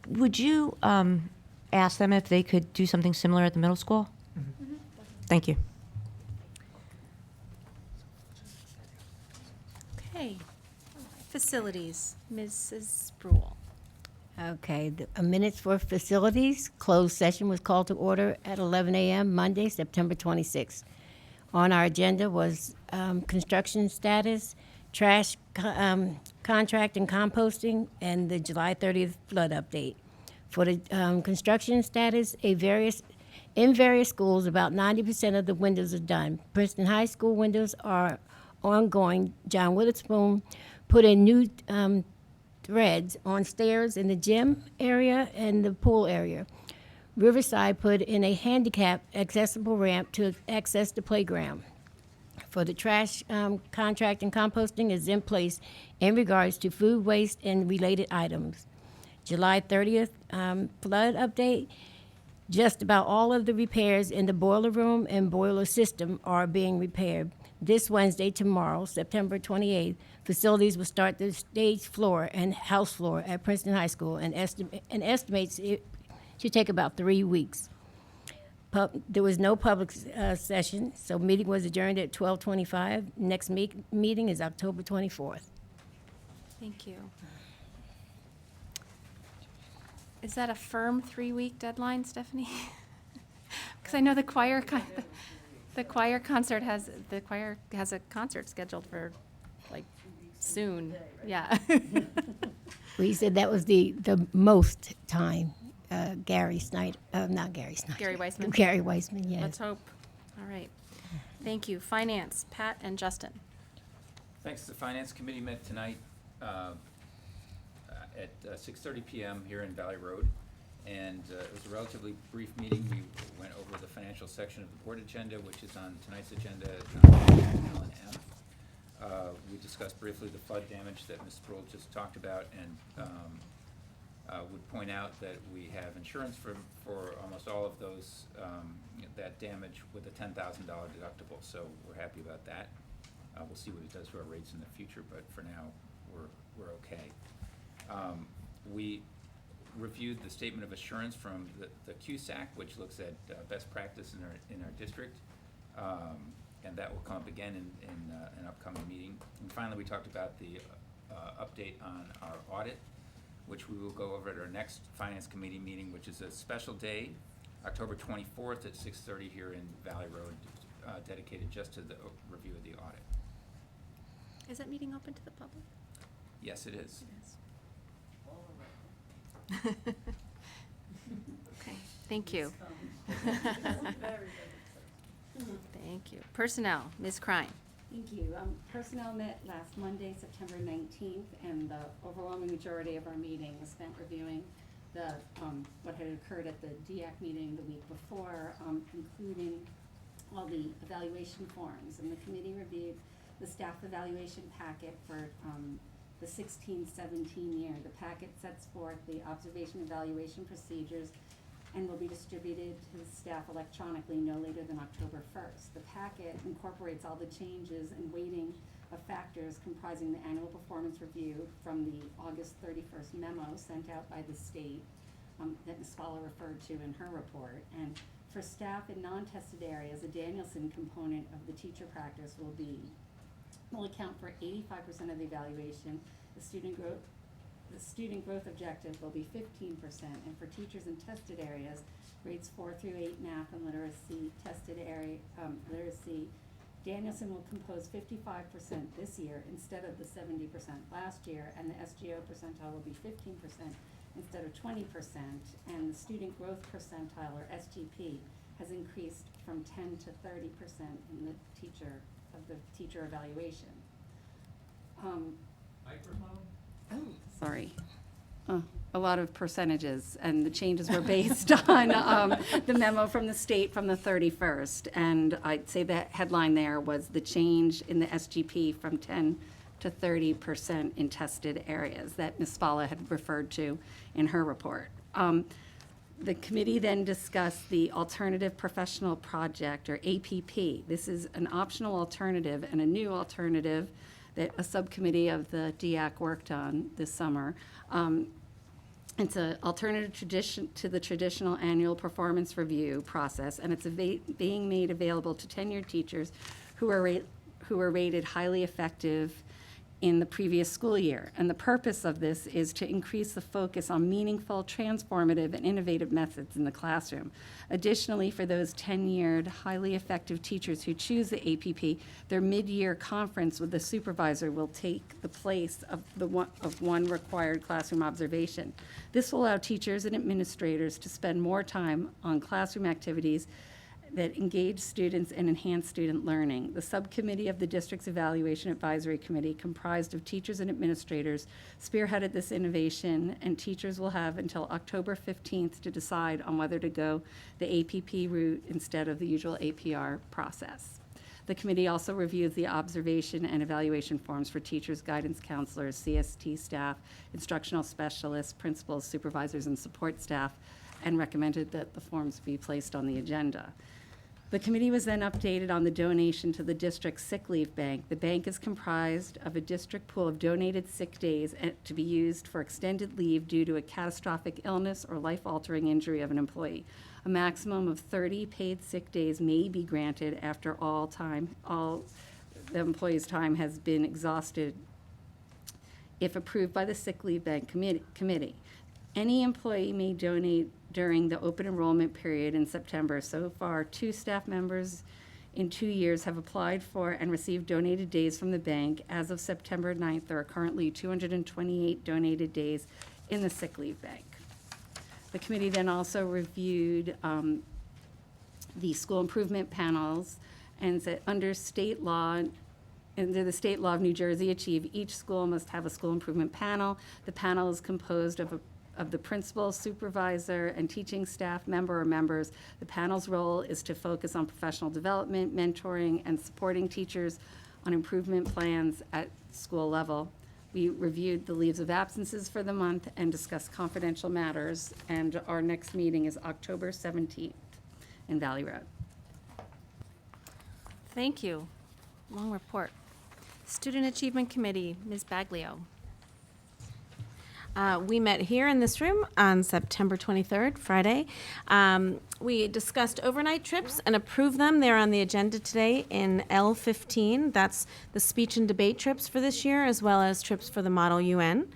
would you ask them if they could do something similar at the middle school? Mm-hmm. Thank you. Okay. Facilities, Mrs. Brule. Okay, the minutes for facilities, closed session was called to order at 11 a.m. Monday, September 26th. On our agenda was construction status, trash contract and composting, and the July 30th flood update. For the construction status, in various schools, about 90% of the windows are done. Princeton High School windows are ongoing. John Witherspoon put in new threads on stairs in the gym area and the pool area. Riverside put in a handicap accessible ramp to access the playground. For the trash contract and composting is in place in regards to food waste and related items. July 30th flood update. Just about all of the repairs in the boiler room and boiler system are being repaired. This Wednesday, tomorrow, September 28th, facilities will start the stage floor and house floor at Princeton High School and estimates it should take about 3 weeks. There was no public session, so meeting was adjourned at 12:25. Next meeting is October 24th. Thank you. Is that a firm 3-week deadline, Stephanie? Because I know the choir concert has a concert scheduled for like soon. Yeah. We said that was the most time. Gary Snyder, not Gary Snyder. Gary Weissman. Gary Weissman, yes. Let's hope. All right. Thank you. Finance, Pat and Justin. Thanks. The Finance Committee met tonight at 6:30 p.m. here in Valley Road, and it was a relatively brief meeting. We went over the financial section of the board agenda, which is on tonight's agenda, L and F. We discussed briefly the flood damage that Ms. Sproul just talked about, and would point out that we have insurance for almost all of those that damage with a $10,000 deductible, so we're happy about that. We'll see what it does to our rates in the future, but for now, we're okay. We reviewed the statement of assurance from the QSAC, which looks at best practice in our district, and that will come up again in an upcoming meeting. And finally, we talked about the update on our audit, which we will go over at our next Finance Committee meeting, which is a special day, October 24th at 6:30 here in Valley Road, dedicated just to the review of the audit. Is that meeting open to the public? Yes, it is. Okay, thank you. Thank you. Personnel, Ms. Krein. Thank you. Personnel met last Monday, September 19th, and the overwhelming majority of our meeting was spent reviewing the what had occurred at the DEAC meeting the week before, including all the evaluation forms. And the committee reviewed the staff evaluation packet for the 16-17 year. The packet sets forth the observation evaluation procedures and will be distributed to the staff electronically no later than October 1st. The packet incorporates all the changes and weighting of factors comprising the annual performance review from the August 31st memo sent out by the state that Ms. Fowler referred to in her report. And for staff in non-tested areas, a Danielson component of the teacher practice will be will account for 85% of the evaluation. The student growth objective will be 15%, and for teachers in tested areas, grades 4 through 8 math and literacy literacy, Danielson will compose 55% this year instead of the 70% last year, and the SGO percentile will be 15% instead of 20%, and the student growth percentile, or SGP, has increased from 10 to 30% in the teacher evaluation. Microphone? Sorry. A lot of percentages, and the changes were based on the memo from the state from the 31st. And I'd say the headline there was the change in the SGP from 10 to 30% in tested areas that Ms. Spalla had referred to in her report. The committee then discussed the Alternative Professional Project, or APP. This is an optional alternative and a new alternative that a subcommittee of the DEAC worked on this summer. It's an alternative to the traditional annual performance review process, and it's being made available to tenured teachers who are rated highly effective in the previous school year. And the purpose of this is to increase the focus on meaningful, transformative, and innovative methods in the classroom. Additionally, for those tenured, highly effective teachers who choose the APP, their mid-year conference with the supervisor will take the place of one required classroom observation. This will allow teachers and administrators to spend more time on classroom activities that engage students and enhance student learning. The subcommittee of the district's Evaluation Advisory Committee, comprised of teachers and administrators, spearheaded this innovation, and teachers will have until October 15th to decide on whether to go the APP route instead of the usual APR process. The committee also reviews the observation and evaluation forms for teachers, guidance counselors, CST staff, instructional specialists, principals, supervisors, and support staff, and recommended that the forms be placed on the agenda. The committee was then updated on the donation to the district's sick leave bank. The bank is comprised of a district pool of donated sick days to be used for extended leave due to a catastrophic illness or life-altering injury of an employee. A maximum of 30 paid sick days may be granted after all the employee's time has been exhausted if approved by the sick leave bank committee. Any employee may donate during the open enrollment period in September. So far, 2 staff members in 2 years have applied for and received donated days from the bank. As of September 9th, there are currently 228 donated days in the sick leave bank. The committee then also reviewed the school improvement panels, and said under the state law of New Jersey, each school must have a school improvement panel. The panel is composed of the principal, supervisor, and teaching staff member or members. The panel's role is to focus on professional development, mentoring, and supporting teachers on improvement plans at school level. We reviewed the leaves of absences for the month and discussed confidential matters, and our next meeting is October 17th in Valley Road. Thank you. Long report. Student Achievement Committee, Ms. Baglio. We met here in this room on September 23rd, Friday. We discussed overnight trips and approved them. They're on the agenda today in L15. That's the speech and debate trips for this year, as well as trips for the Model UN.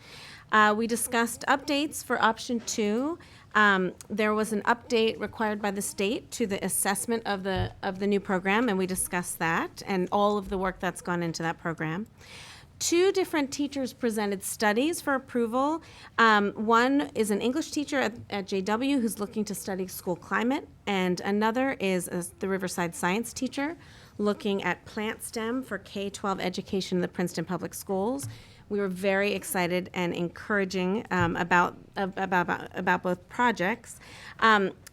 We discussed updates for option 2. There was an update required by the state to the assessment of the new program, and we discussed that and all of the work that's gone into that program. 2 different teachers presented studies for approval. One is an English teacher at JW who's looking to study school climate, and another is the Riverside science teacher looking at plant STEM for K-12 education in the Princeton Public Schools. We were very excited and encouraging about both projects.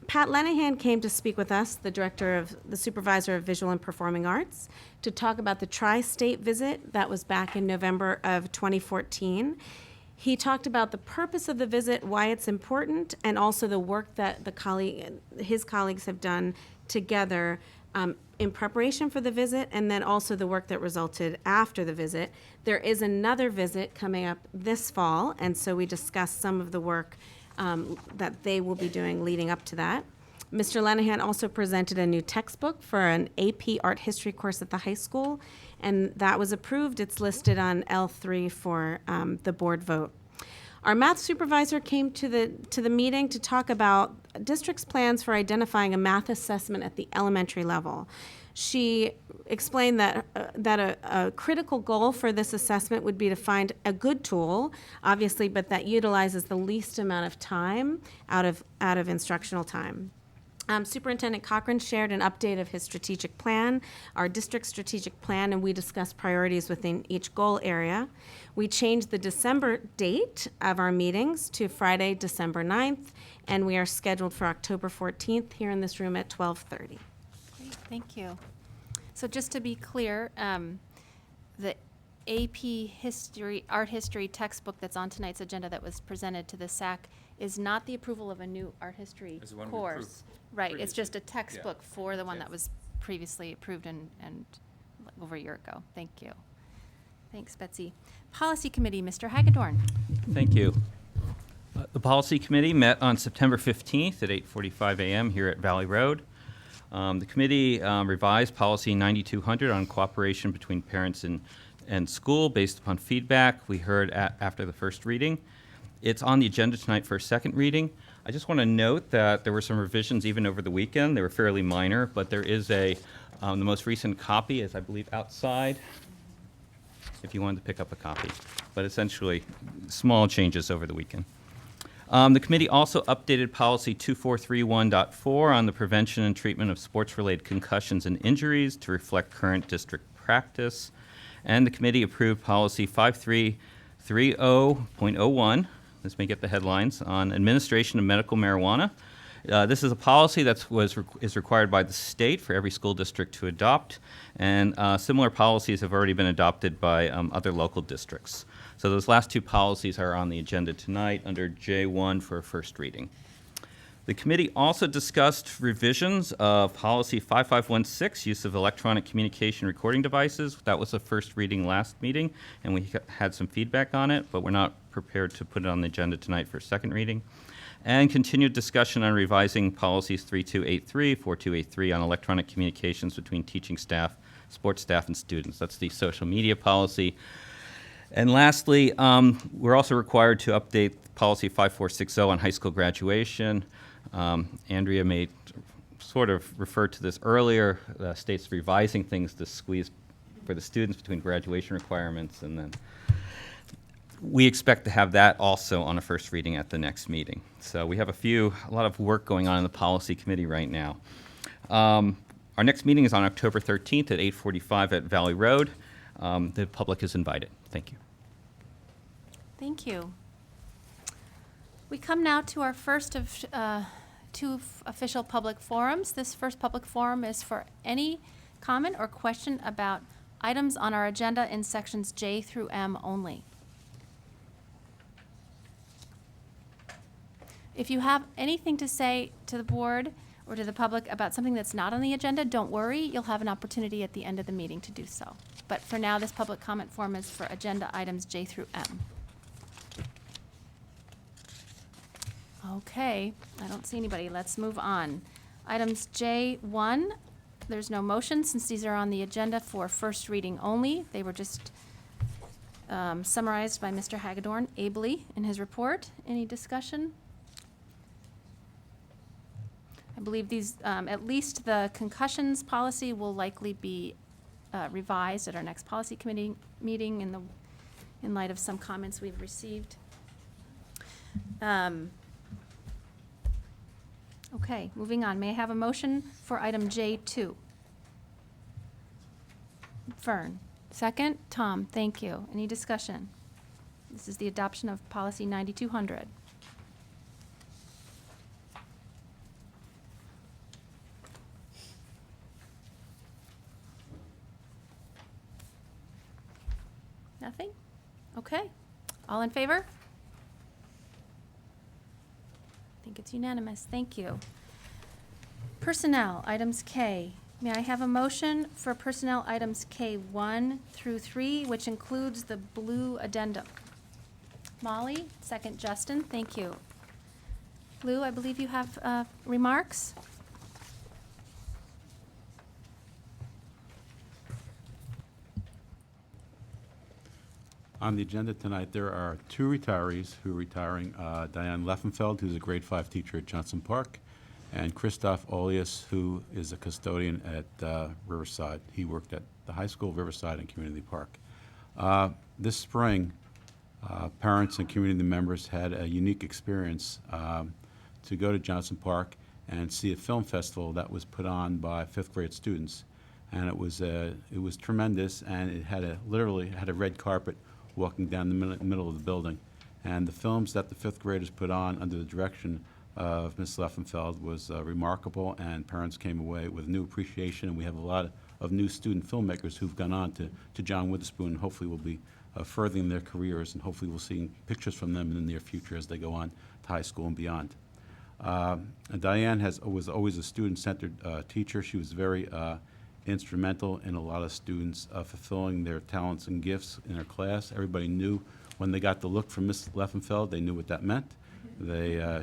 Pat Lenahan came to speak with us, the supervisor of visual and performing arts, to talk about the tri-state visit that was back in November of 2014. He talked about the purpose of the visit, why it's important, and also the work that his colleagues have done together in preparation for the visit, and then also the work that resulted after the visit. There is another visit coming up this fall, and so we discussed some of the work that they will be doing leading up to that. Mr. Lenahan also presented a new textbook for an AP Art History course at the high school, and that was approved. It's listed on L3 for the board vote. Our math supervisor came to the meeting to talk about district's plans for identifying a math assessment at the elementary level. She explained that a critical goal for this assessment would be to find a good tool, obviously, but that utilizes the least amount of time out of instructional time. Superintendent Cochran shared an update of his strategic plan, our district strategic plan, and we discussed priorities within each goal area. We changed the December date of our meetings to Friday, December 9th, and we are scheduled for October 14th here in this room at 12:30. Great, thank you. So just to be clear, the AP History, Art History textbook that's on tonight's agenda that was presented to the SAC is not the approval of a new art history It's the one we course. approved Right, it's previously. just a textbook for the one Yeah. that was previously approved and over a year ago. Thank you. Thanks, Betsy. Policy Committee, Mr. Hagedorn. Thank you. The Policy Committee met on September 15th at 8:45 a.m. here at Valley Road. The committee revised Policy 9200 on cooperation between parents and school based upon feedback we heard after the first reading. It's on the agenda tonight for a second reading. I just want to note that there were some revisions even over the weekend. They were fairly minor, but there is the most recent copy is, I believe, outside, if you wanted to pick up a copy. But essentially, small changes over the weekend. The committee also updated Policy 2431.4 on the prevention and treatment of sports-related concussions and injuries to reflect current district practice. And the committee approved Policy 5330.01, this may get the headlines, on administration of medical marijuana. This is a policy that is required by the state for every school district to adopt, and similar policies have already been adopted by other local districts. So those last two policies are on the agenda tonight under J1 for first reading. The committee also discussed revisions of Policy 5516, use of electronic communication recording devices. That was the first reading last meeting, and we had some feedback on it, but we're not prepared to put it on the agenda tonight for second reading. And continued discussion on revising Policies 3283, 4283 on electronic communications between teaching staff, sports staff, and students. That's the social media policy. And lastly, we're also required to update Policy 5460 on high school graduation. Andrea may sort of refer to this earlier. The state's revising things to squeeze for the students between graduation requirements, and then we expect to have that also on a first reading at the next meeting. So we have a lot of work going on in the Policy Committee right now. Our next meeting is on October 13th at 8:45 at Valley Road. The public is invited. Thank you. Thank you. We come now to our first of two official public forums. This first public forum is for any comment or question about items on our agenda in sections J through M only. If you have anything to say to the board or to the public about something that's not on the agenda, don't worry, you'll have an opportunity at the end of the meeting to do so. But for now, this public comment forum is for agenda items J through M. Okay, I don't see anybody. Let's move on. Items J1, there's no motion since these are on the agenda for first reading only. They were just summarized by Mr. Hagedorn ably in his report. Any discussion? I believe these, at least the concussions policy will likely be revised at our next policy committee meeting in light of some comments we've received. Okay, moving on. May I have a motion for item J2? Fern. Second? Tom, thank you. Any discussion? This is the adoption of policy 9200. Nothing? Okay. All in favor? I think it's unanimous. Thank you. Personnel, items K. May I have a motion for personnel items K1 through 3, which includes the blue addendum? Molly, second Justin, thank you. Lou, I believe you have remarks? On the agenda tonight, there are two retirees who are retiring. Diane Leffenfeld, who's a grade 5 teacher at Johnson Park, and Christoph Olius, who is a custodian at Riverside. He worked at the high school, Riverside, and Community Park. This spring, parents and community members had a unique experience to go to Johnson Park and see a film festival that was put on by 5th grade students. And it was tremendous, and it had literally had a red carpet walking down the middle of the building. And the films that the 5th graders put on under the direction of Ms. Leffenfeld was remarkable, and parents came away with new appreciation. And we have a lot of new student filmmakers who've gone on to John Witherspoon, and hopefully will be furthering their careers, and hopefully we'll see pictures from them in the near future as they go on to high school and beyond. Diane was always a student-centered teacher. She was very instrumental in a lot of students fulfilling their talents and gifts in her class. Everybody knew when they got the look from Ms. Leffenfeld, they knew what that meant.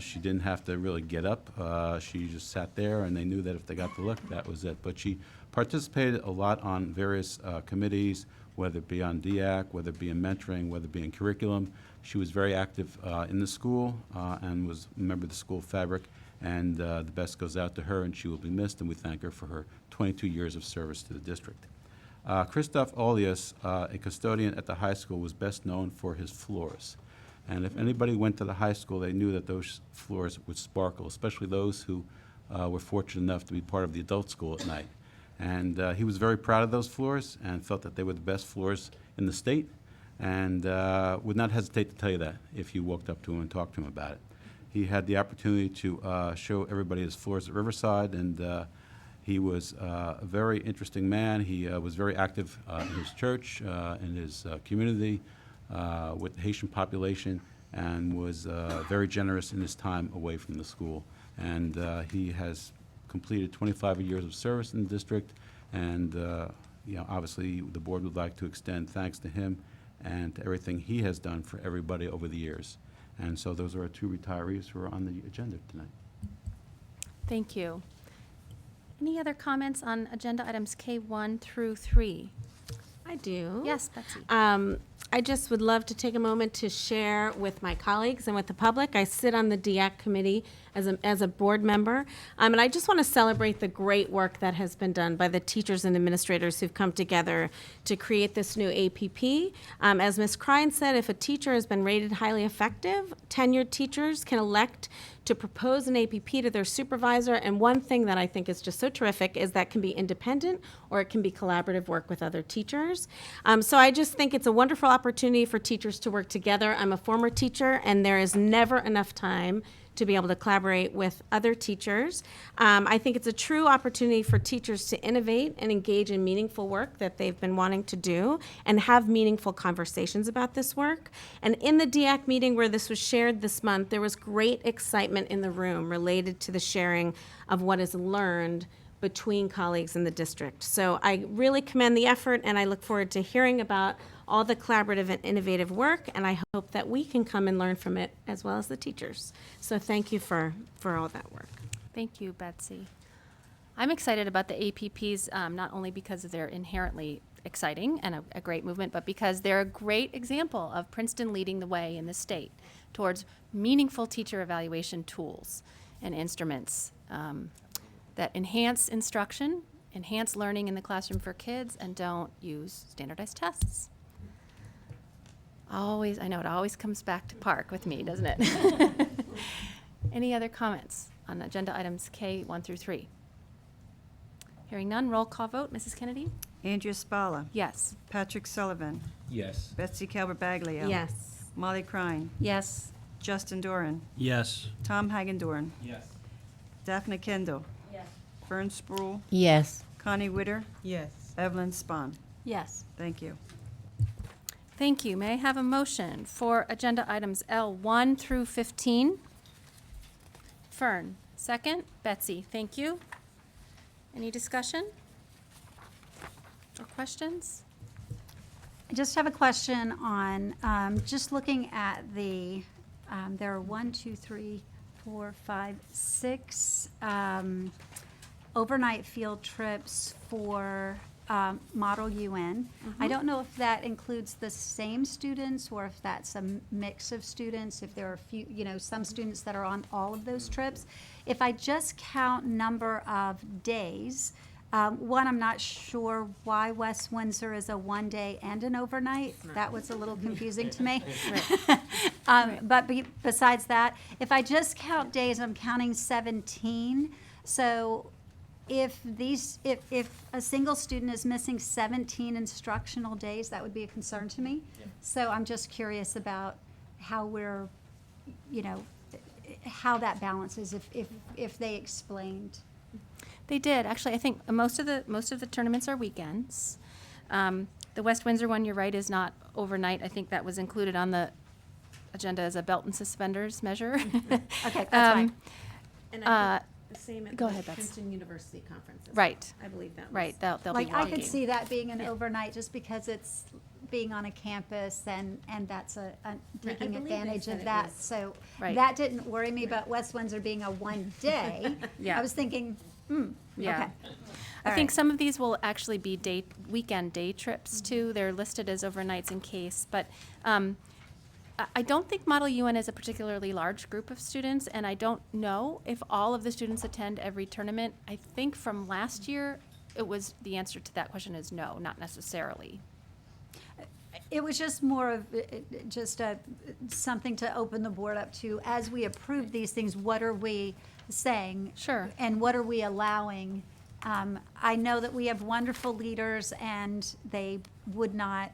She didn't have to really get up. She just sat there, and they knew that if they got the look, that was it. But she participated a lot on various committees, whether it be on DIAC, whether it be in mentoring, whether it be in curriculum. She was very active in the school and was a member of the school fabric. And the best goes out to her, and she will be missed, and we thank her for her 22 years of service to the district. Christoph Olius, a custodian at the high school, was best known for his floors. And if anybody went to the high school, they knew that those floors would sparkle, especially those who were fortunate enough to be part of the adult school at night. And he was very proud of those floors and felt that they were the best floors in the state, and would not hesitate to tell you that if you walked up to him and talked to him about it. He had the opportunity to show everybody his floors at Riverside, and he was a very interesting man. He was very active in his church, in his community, with the Haitian population, and was very generous in his time away from the school. And he has completed 25 years of service in the district, and obviously the board would like to extend thanks to him and to everything he has done for everybody over the years. And so those are our two retirees who are on the agenda tonight. Thank you. Any other comments on agenda items K1 through 3? I do. Yes, Betsy. I just would love to take a moment to share with my colleagues and with the public. I sit on the DIAC committee as a board member, and I just want to celebrate the great work that has been done by the teachers and administrators who've come together to create this new APP. As Ms. Krein said, if a teacher has been rated highly effective, tenured teachers can elect to propose an APP to their supervisor, and one thing that I think is just so terrific is that can be independent or it can be collaborative work with other teachers. So I just think it's a wonderful opportunity for teachers to work together. I'm a former teacher, and there is never enough time to be able to collaborate with other teachers. I think it's a true opportunity for teachers to innovate and engage in meaningful work that they've been wanting to do and have meaningful conversations about this work. And in the DIAC meeting where this was shared this month, there was great excitement in the room related to the sharing of what is learned between colleagues in the district. So I really commend the effort, and I look forward to hearing about all the collaborative and innovative work, and I hope that we can come and learn from it as well as the teachers. So thank you for all that work. Thank you, Betsy. I'm excited about the APPs, not only because they're inherently exciting and a great movement, but because they're a great example of Princeton leading the way in the state towards meaningful teacher evaluation tools and instruments that enhance instruction, enhance learning in the classroom for kids, and don't use standardized tests. I know it always comes back to PARCC with me, doesn't it? Any other comments on agenda items K1 through 3? Hearing none, roll call vote. Mrs. Kennedy? Andrea Spalla. Yes. Patrick Sullivan. Yes. Betsy Calvert-Baglio. Yes. Molly Krein. Yes. Justin Doran. Yes. Tom Hagendorn. Yes. Daphne Kendall. Yes. Fern Sproul. Yes. Connie Witter. Yes. Evelyn Spahn. Yes. Thank you. Thank you. May I have a motion for agenda items L1 through 15? Fern, second. Betsy, thank you. Any discussion or questions? I just have a question on, just looking at the, there are 1, 2, 3, 4, 5, 6 overnight field trips for Model UN. I don't know if that includes the same students or if that's a mix of students, if there are a few, some students that are on all of those trips. If I just count number of days, one, I'm not sure why West Windsor is a 1 day and an overnight. That was a little confusing to me. But besides that, if I just count days, I'm counting 17. So if a single student is missing 17 instructional days, that would be a concern to me. So I'm just curious about how we're, how that balances, if they explained. They did, actually. I think most of the tournaments are weekends. The West Windsor one, you're right, is not overnight. I think that was included on the agenda as a belt and suspenders measure. Okay, that's fine. And I think the same at Go the ahead, Beth. Princeton University conference. as Right. well. I believe that was. Right, they'll be Like, I could walking. see that being an overnight just because it's being on a campus and that's taking believe they advantage said of it that. was- So Right. that didn't worry me, but West Windsor being a 1 day, Yeah. I was thinking, Yeah. okay. I All think right. some of these will actually be weekend day trips too. They're listed as overnights in case, but I don't think Model UN is a particularly large group of students, and I don't know if all of the students attend every tournament. I think from last year, the answer to that question is no, not necessarily. It was just more of something to open the board up to. As we approve these things, what are we saying? Sure. And what are we allowing? I know that we have wonderful leaders and they would not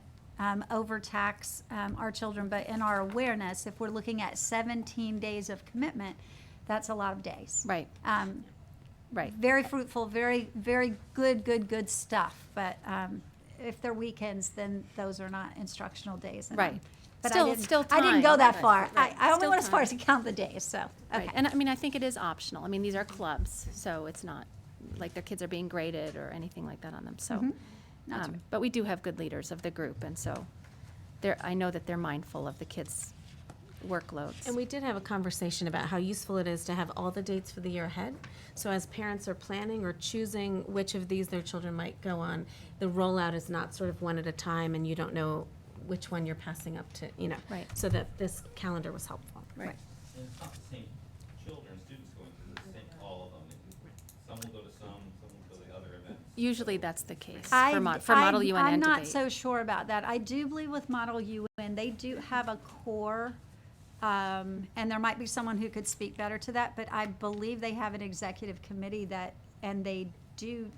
overtax our children, but in our awareness, if we're looking at 17 days of commitment, that's a lot of days. Right. Right. Very fruitful, very, very good stuff. But if they're weekends, then those are not instructional days. And Right. But Still- I didn't, still I didn't go time. that Right, far. right. I only Still went as far as to time. count the days, so, okay. Right. And I mean, I think it is optional. I mean, these are clubs, so it's not like their kids are being graded or anything like that on them. So, That's right. but we do have good leaders of the group, and so I know that they're mindful of the kids' workloads. And we did have a conversation about how useful it is to have all the dates for the year ahead. So as parents are planning or choosing which of these their children might go on, the rollout is not sort of one at a time and you don't know which one you're passing up to, Right. So that this calendar was helpful. Right. And it's not the same children, students going to the same, all of them. Some will go to some will go to the other events. Usually that's the case I- for Model UN I'm and not debate. so sure about that. I do believe with Model UN, they do have a core, and there might be someone who could speak better to that, but I believe they have an executive committee and they do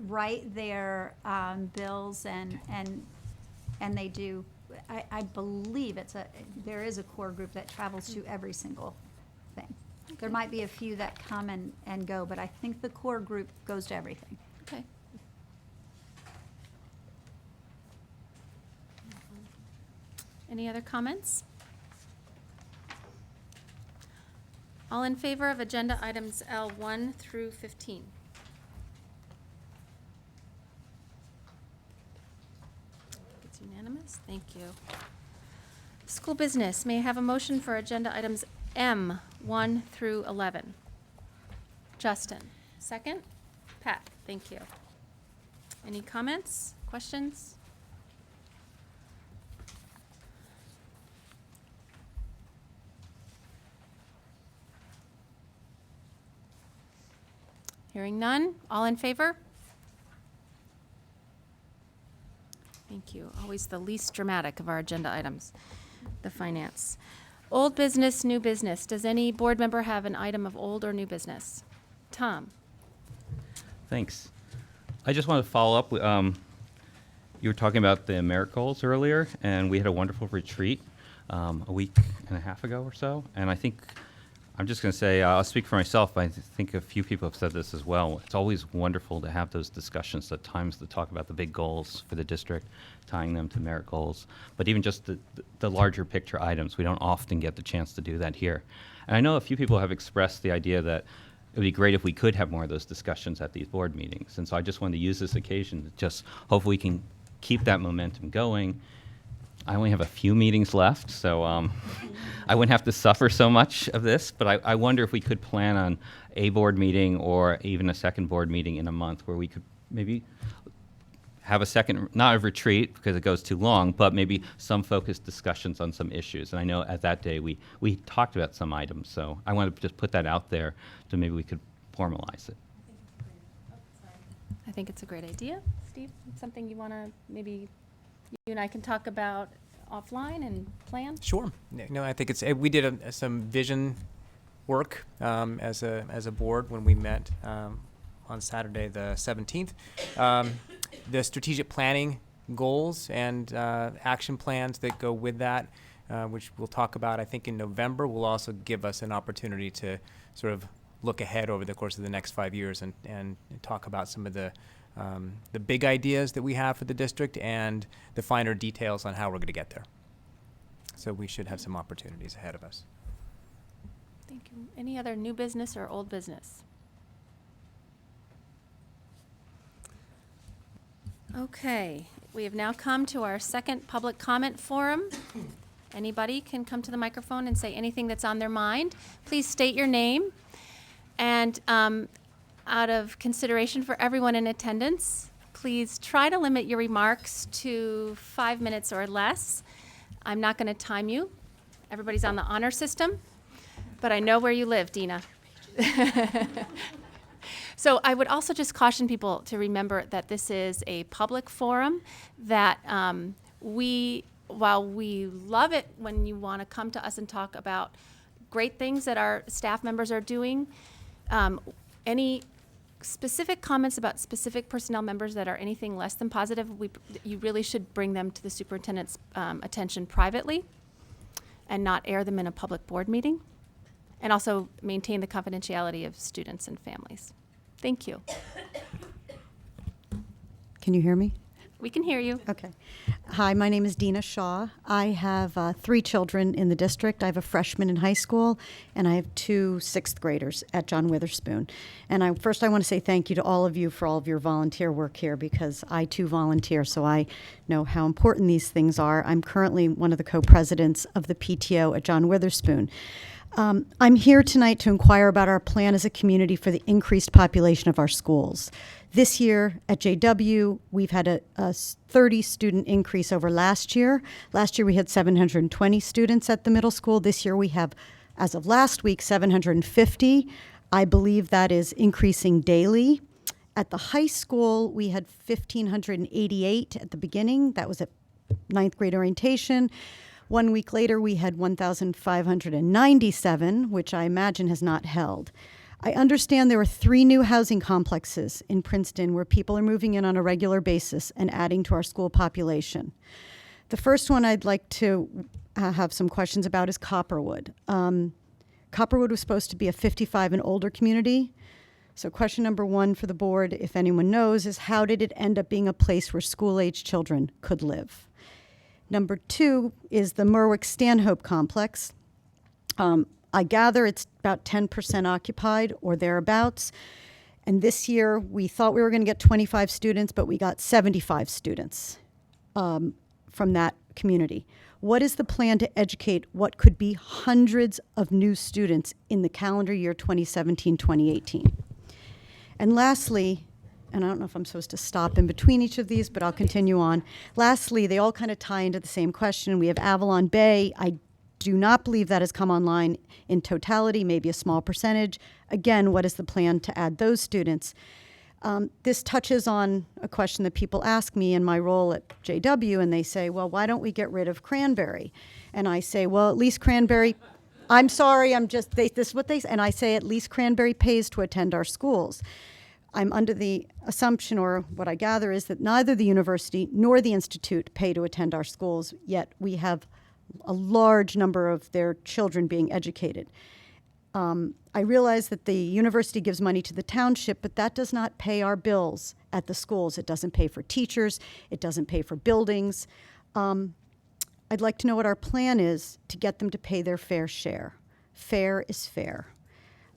write their bills and they do, I believe there is a core group that travels to every single thing. There might be a few that come and go, but I think the core group goes to everything. Okay. Any other comments? All in favor of agenda items L1 through 15? It's unanimous. Thank you. School business. May I have a motion for agenda items M1 through 11? Justin. Second? Pat. Thank you. Any comments, questions? Hearing none. All in favor? Thank you. Always the least dramatic of our agenda items, the finance. Old business, new business. Does any board member have an item of old or new business? Tom? Thanks. I just want to follow up. You were talking about the Merit Goals earlier, and we had a wonderful retreat a week and a half ago or so. And I think, I'm just going to say, I'll speak for myself, but I think a few people have said this as well. It's always wonderful to have those discussions at times to talk about the big goals for the district, tying them to Merit Goals. But even just the larger picture items, we don't often get the chance to do that here. And I know a few people have expressed the idea that it would be great if we could have more of those discussions at these board meetings. And so I just wanted to use this occasion to just hopefully we can keep that momentum going. I only have a few meetings left, so I wouldn't have to suffer so much of this, but I wonder if we could plan on a board meeting or even a second board meeting in a month where we could maybe have a second, not a retreat because it goes too long, but maybe some focused discussions on some issues. And I know at that day we talked about some items, so I want to just put that out there so maybe we could formalize it. I think it's a great idea. Steve, something you want to, maybe you and I can talk about offline and plan? Sure. No, I think we did some vision work as a board when we met on Saturday the 17th. The strategic planning goals and action plans that go with that, which we'll talk about, I think, in November, will also give us an opportunity to sort of look ahead over the course of the next 5 years and talk about some of the big ideas that we have for the district and the finer details on how we're going to get there. So we should have some opportunities ahead of us. Thank you. Any other new business or old business? Okay, we have now come to our second public comment forum. Anybody can come to the microphone and say anything that's on their mind. Please state your name. And out of consideration for everyone in attendance, please try to limit your remarks to 5 minutes or less. I'm not going to time you. Everybody's on the honor system, but I know where you live, Dina. So I would also just caution people to remember that this is a public forum, that while we love it when you want to come to us and talk about great things that our staff members are doing, any specific comments about specific personnel members that are anything less than positive, you really should bring them to the superintendent's attention privately and not air them in a public board meeting, and also maintain the confidentiality of students and families. Thank you. Can you hear me? We can hear you. Okay. Hi, my name is Dina Shaw. I have 3 children in the district. I have a freshman in high school, and I have 2 sixth graders at John Witherspoon. And I want to say thank you to all of you for all of your volunteer work here, because I too volunteer, so I know how important these things are. I'm currently one of the co-presidents of the PTO at John Witherspoon. I'm here tonight to inquire about our plan as a community for the increased population of our schools. This year at JW, we've had a 30 student increase over last year. Last year we had 720 students at the middle school. This year we have, as of last week, 750. I believe that is increasing daily. At the high school, we had 1,588 at the beginning. That was at 9th grade orientation. 1 week later, we had 1,597, which I imagine has not held. I understand there are 3 new housing complexes in Princeton where people are moving in on a regular basis and adding to our school population. The first one I'd like to have some questions about is Copperwood. Copperwood was supposed to be a 55 and older community. So question number 1 for the board, if anyone knows, is how did it end up being a place where school-age children could live? Number 2 is the Merwick-Stanhope complex. I gather it's about 10% occupied or thereabouts. And this year, we thought we were going to get 25 students, but we got 75 students from that community. What is the plan to educate what could be hundreds of new students in the calendar year 2017-2018? And lastly, and I don't know if I'm supposed to stop in between each of these, but I'll continue on. Lastly, they all kind of tie into the same question. We have Avalon Bay. I do not believe that has come online in totality, maybe a small percentage. Again, what is the plan to add those students? This touches on a question that people ask me in my role at JW, and they say, well, why don't we get rid of Cranberry? And I say, well, at least Cranberry, I'm sorry, this is what they say, and I say, at least Cranberry pays to attend our schools. I'm under the assumption, or what I gather is that neither the university nor the institute pay to attend our schools, yet we have a large number of their children being educated. I realize that the university gives money to the township, but that does not pay our bills at the schools. It doesn't pay for teachers. It doesn't pay for buildings. I'd like to know what our plan is to get them to pay their fair share. Fair is fair.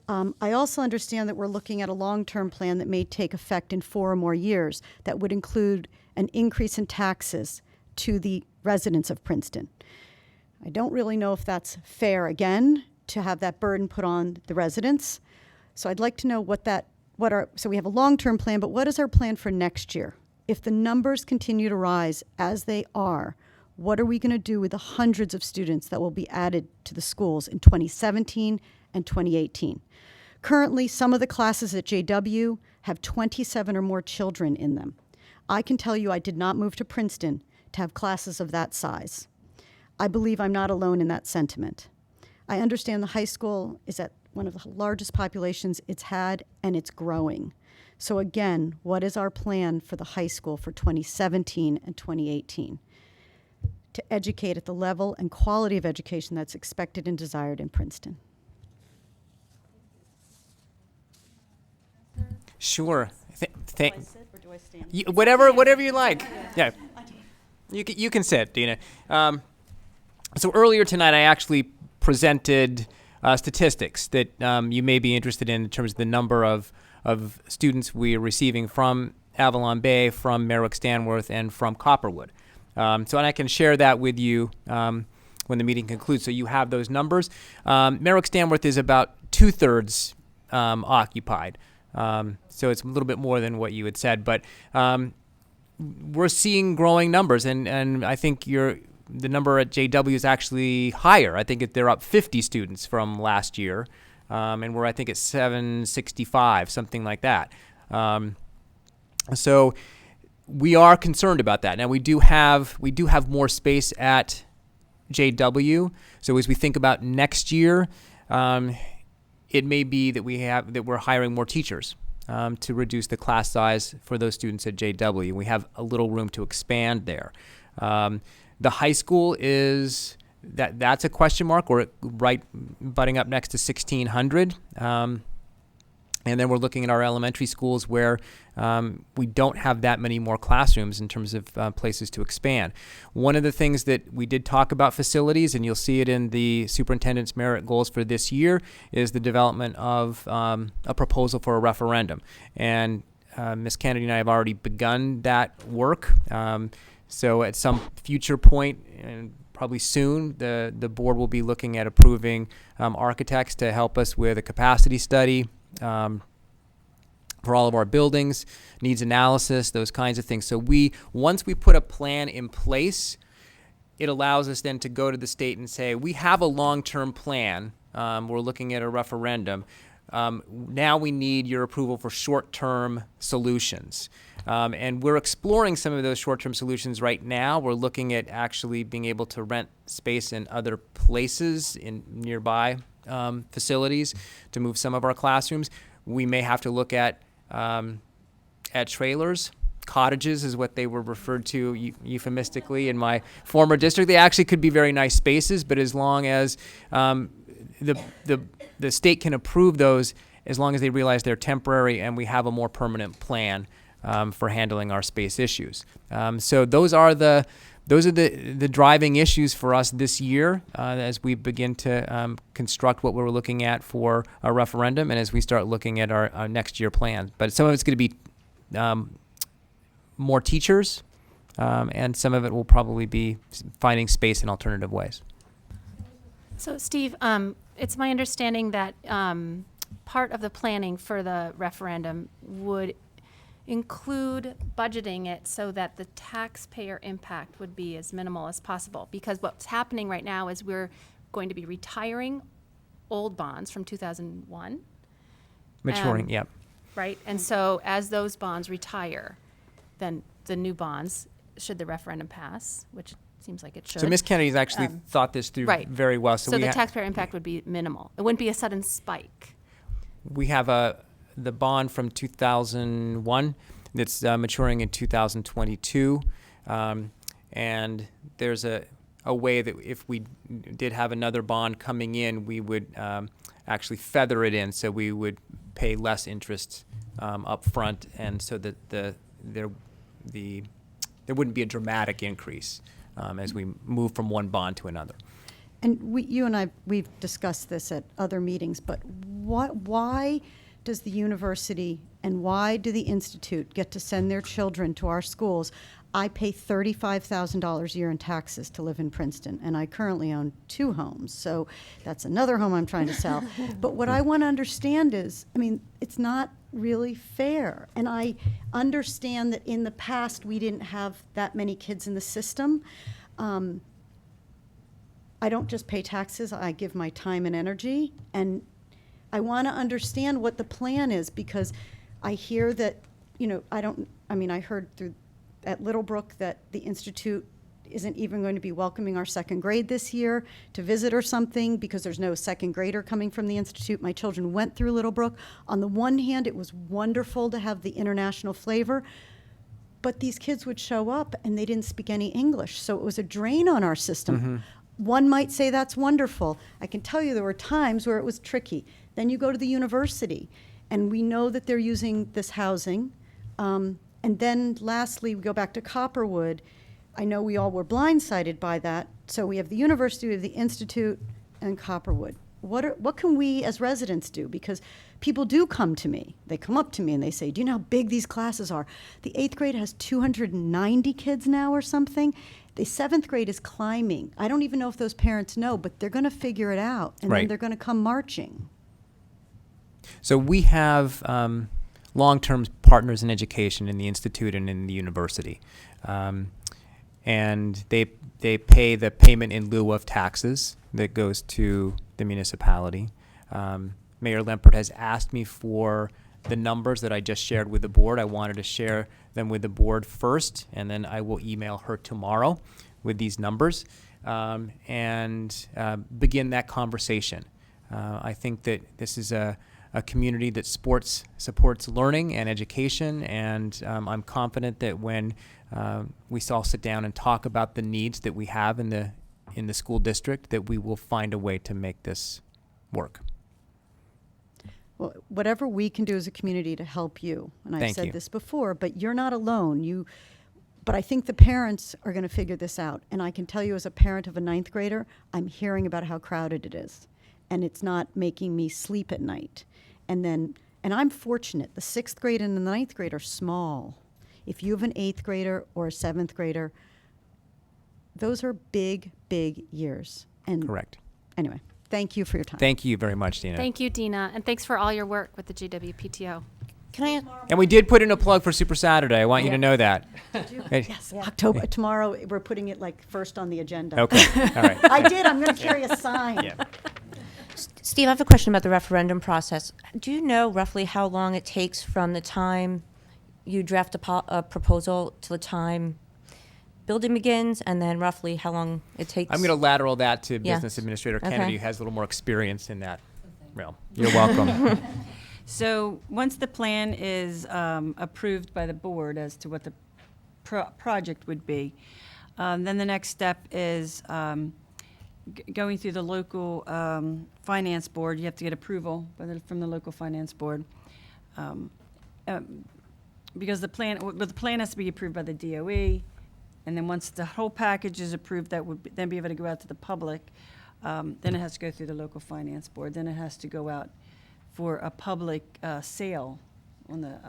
I also understand that we're looking at a long-term plan that may take effect in 4 or more years that would include an increase in taxes to the residents of Princeton. I don't really know if that's fair, again, to have that burden put on the residents. So I'd like to know so we have a long-term plan, but what is our plan for next year? If the numbers continue to rise as they are, what are we going to do with the hundreds of students that will be added to the schools in 2017 and 2018? Currently, some of the classes at JW have 27 or more children in them. I can tell you I did not move to Princeton to have classes of that size. I believe I'm not alone in that sentiment. I understand the high school is at one of the largest populations it's had, and it's growing. So again, what is our plan for the high school for 2017 and 2018? To educate at the level and quality of education that's expected and desired in Princeton. Sure. Do I sit or do I stand? Whatever you like. Yeah. You can sit, Dina. So earlier tonight, I actually presented statistics that you may be interested in terms of the number of students we are receiving from Avalon Bay, from Merrick-Stanworth, and from Copperwood. And I can share that with you when the meeting concludes, so you have those numbers. Merrick-Stanworth is about 2/3 occupied. So it's a little bit more than what you had said, but we're seeing growing numbers, and I think the number at JW is actually higher. I think they're up 50 students from last year, and we're, I think, at 765, something like that. So we are concerned about that. Now we do have more space at JW. So as we think about next year, it may be that we're hiring more teachers to reduce the class size for those students at JW. We have a little room to expand there. The high school that's a question mark. We're right butting up next to 1,600. And then we're looking at our elementary schools where we don't have that many more classrooms in terms of places to expand. One of the things that we did talk about facilities, and you'll see it in the superintendent's merit goals for this year, is the development of a proposal for a referendum. And Ms. Kennedy and I have already begun that work. So at some future point, and probably soon, the board will be looking at approving architects to help us with a capacity study for all of our buildings, needs analysis, those kinds of things. So once we put a plan in place, it allows us then to go to the state and say, we have a long-term plan. We're looking at a referendum. Now we need your approval for short-term solutions. And we're exploring some of those short-term solutions right now. We're looking at actually being able to rent space in other places in nearby facilities to move some of our classrooms. We may have to look at trailers. Cottages is what they were referred to euphemistically in my former district. They actually could be very nice spaces, but as long as the state can approve those, as long as they realize they're temporary and we have a more permanent plan for handling our space issues. So those are the driving issues for us this year as we begin to construct what we're looking at for a referendum and as we start looking at our next year plan. But some of it's going to be more teachers, and some of it will probably be finding space in alternative ways. So Steve, it's my understanding that part of the planning for the referendum would include budgeting it so that the taxpayer impact would be as minimal as possible. Because what's happening right now is we're going to be retiring old bonds from 2001. Maturing, yep. Right, and so as those bonds retire, then the new bonds, should the referendum pass, which it seems like it should. So Ms. Kennedy's actually thought this through very well. So the taxpayer impact would be minimal. It wouldn't be a sudden spike. We have the bond from 2001 that's maturing in 2022. And there's a way that if we did have another bond coming in, we would actually feather it in, so we would pay less interest up front, and so that there wouldn't be a dramatic increase as we move from one bond to another. And you and I, we've discussed this at other meetings, but why does the university and why do the institute get to send their children to our schools? I pay $35,000 a year in taxes to live in Princeton, and I currently own 2 homes, so that's another home I'm trying to sell. But what I want to understand is, I mean, it's not really fair. And I understand that in the past, we didn't have that many kids in the system. I don't just pay taxes, I give my time and energy, and I want to understand what the plan is, because I hear that, you know, I heard through at Littlebrook that the Institute isn't even going to be welcoming our second grade this year to visit or something because there's no second grader coming from the Institute. My children went through Littlebrook. On the one hand, it was wonderful to have the international flavor, but these kids would show up and they didn't speak any English, so it was a drain on our system. One might say that's wonderful. I can tell you there were times where it was tricky. Then you go to the university, and we know that they're using this housing. And then lastly, we go back to Copperwood. I know we all were blindsided by that. So we have the university, we have the institute, and Copperwood. What can we as residents do? Because people do come to me. They come up to me and they say, do you know how big these classes are? The 8th grade has 290 kids now or something. The 7th grade is climbing. I don't even know if those parents know, but they're going to figure it out. And then Right. they're going to come marching. So we have long-term partners in education in the institute and in the university, and they pay the payment in lieu of taxes that goes to the municipality. Mayor Lempert has asked me for the numbers that I just shared with the board. I wanted to share them with the board first, and then I will email her tomorrow with these numbers and begin that conversation. I think that this is a community that supports learning and education, and I'm confident that when we all sit down and talk about the needs that we have in the school district, that we will find a way to make this work. Well, whatever we can do as a community to help you, and I've Thank said you. this before, but you're not alone. But I think the parents are going to figure this out. And I can tell you as a parent of a 9th grader, I'm hearing about how crowded it is. And it's not making me sleep at night. And I'm fortunate. The 6th grade and the 9th grade are small. If you have an 8th grader or a 7th grader, those are big, big years. And Correct. Anyway, thank you for your time. Thank you very much, Dina. Thank you, Dina, and thanks for all your work with the GWPTO. Can I? And we did put in a plug for Super Saturday. I want you to know that. Hey. Yes, October, tomorrow, we're putting it like first on the agenda. Okay, all right. I did, I'm going to carry a sign. Yeah. Steve, I have a question about the referendum process. Do you know roughly how long it takes from the time you draft a proposal to the time building begins, and then roughly how long it takes? I'm going to lateral that to Yeah. Business Administrator Okay. Kennedy, who has a little more experience in that realm. You're welcome. So once the plan is approved by the board as to what the project would be, then the next step is going through the local finance board. You have to get approval from the local finance board. Because the plan has to be approved by the DOE, and then once the whole package is approved, that would then be able to go out to the public. Then it has to go through the local finance board. Then it has to go out for a public sale on the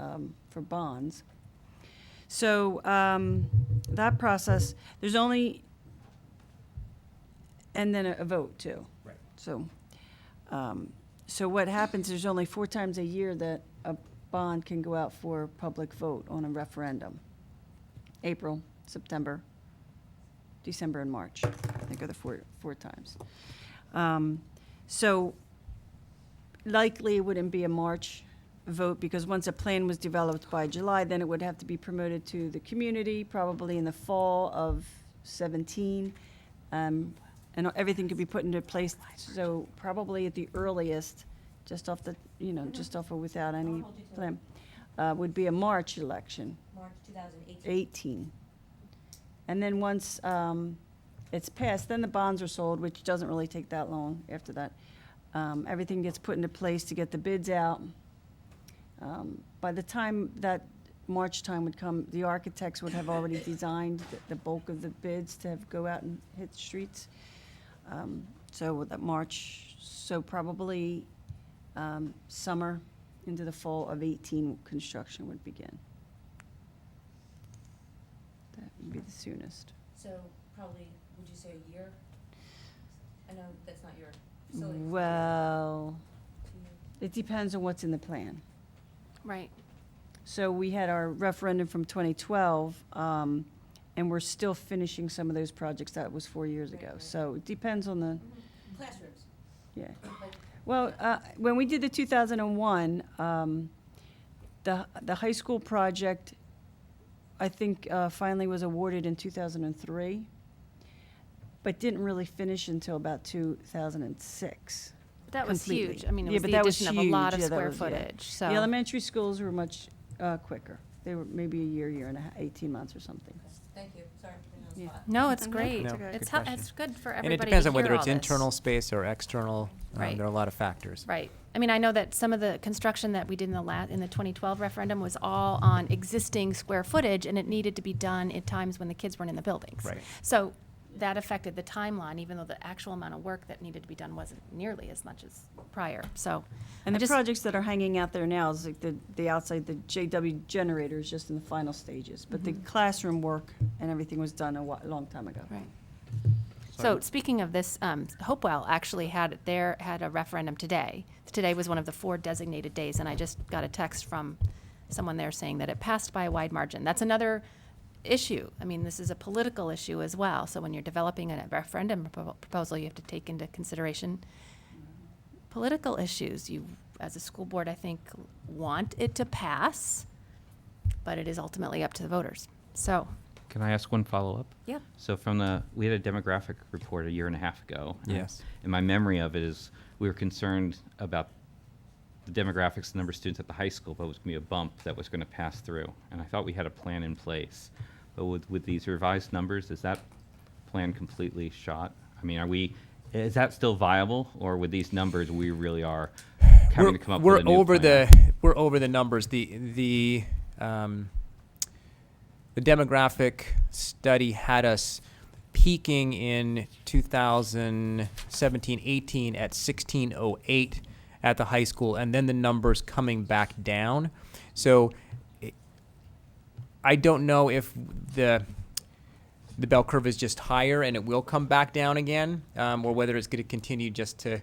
for bonds. So that process, there's only, and then a vote too. Right. So, so what happens? There's only 4 times a year that a bond can go out for public vote on a referendum. April, September, December, and March. I think are the four times. So likely it wouldn't be a March vote, because once a plan was developed by July, then it would have to be promoted to the community, probably in the fall of 17. And everything could be put into place, so probably at the earliest, just off of without any plan, would be a March election. March 2018. 18. And then once it's passed, then the bonds are sold, which doesn't really take that long after that. Everything gets put into place to get the bids out. By the time that March time would come, the architects would have already designed the bulk of the bids to go out and hit the streets. So that March, so probably summer into the fall of 18, construction would begin. That would be the soonest. So probably, would you say a year? I know that's not your facility. Well, 2 years. it depends on what's in the plan. Right. So we had our referendum from 2012, and we're still finishing some of those projects. That was 4 years ago. Right. So it depends on the, Classrooms. yeah. Like, Well, when we did the 2001, the high school project, I think, finally was awarded in 2003, but didn't really finish until about 2006. That was completely. huge. I mean, it Yeah, was but the that was addition of a lot of huge. Yeah, that square was- yeah. footage, so. The elementary schools were much quicker. They were maybe a year and a half, 18 months or something. thank you, sorry. I Yeah. know it's No, it's great. No, It's, good hel- question. it's good for And everybody it to depends on hear whether all it's this. internal space or external. Right. There are a lot of factors. Right. I mean, I know that some of the construction that we did in the 2012 referendum was all on existing square footage, and it needed to be done at times when the kids weren't in the buildings. Right. So that affected the timeline, even though the actual amount of work that needed to be done wasn't nearly as much as prior. So, And I the just- projects that are hanging out there now is like the outside, the JW generator is just in the final stages. But the classroom work and everything was done a long time ago. Right. So speaking of this, Hopewell actually had a referendum today. Today was one of the 4 designated days, and I just got a text from someone there saying that it passed by a wide margin. That's another issue. I mean, this is a political issue as well. So when you're developing a referendum proposal, you have to take into consideration political issues. You, as a school board, I think, want it to pass, but it is ultimately up to the voters. So, Can I ask one follow-up? yeah. So we had a demographic report a year and a half ago. Yes. And my memory of it is we were concerned about the demographics, the number of students at the high school, but it was going to be a bump that was going to pass through. And I thought we had a plan in place. But with these revised numbers, is that plan completely shot? I mean, is that still viable, or with these numbers, we really are having to come up with a new plan? We're over the numbers. The demographic study had us peaking in 2017-18 at 1608 at the high school, and then the numbers coming back down. So I don't know if the bell curve is just higher and it will come back down again, or whether it's going to continue just to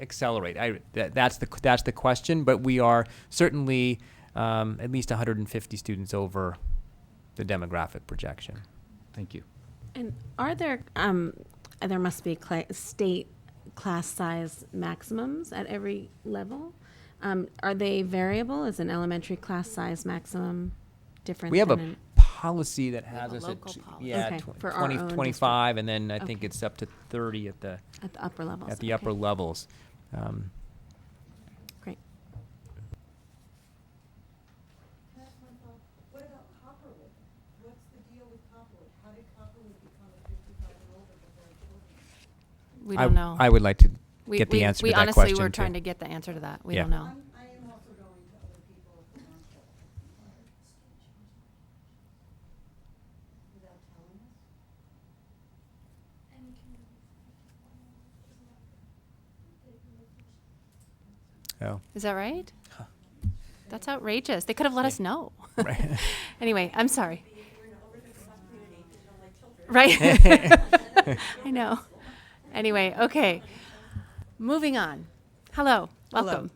accelerate. That's the question. But we are certainly at least 150 students over the demographic projection. Thank you. And are there must be state class size maximums at every level? Are they variable? Is an elementary class size maximum different? We have a than policy that has have a us local at policy. yeah, Okay, tw- for our 20, own 25, and then I think Okay. it's up to 30 at the at the upper levels? at the Okay. upper levels. Great. What about Copperwood? What's the deal with Copperwood? How did Copperwood become a 55 and older before children? We don't know. I would like to get the answer to that honestly, question. we're too. trying to get the answer to that. We Yeah. don't know. I am also going to other people if they aren't without telling us. Oh. Is that right? That's outrageous. They could have let us know. Right. Anyway, I'm sorry. Right? I know. Anyway, okay. Moving on. Hello. Welcome.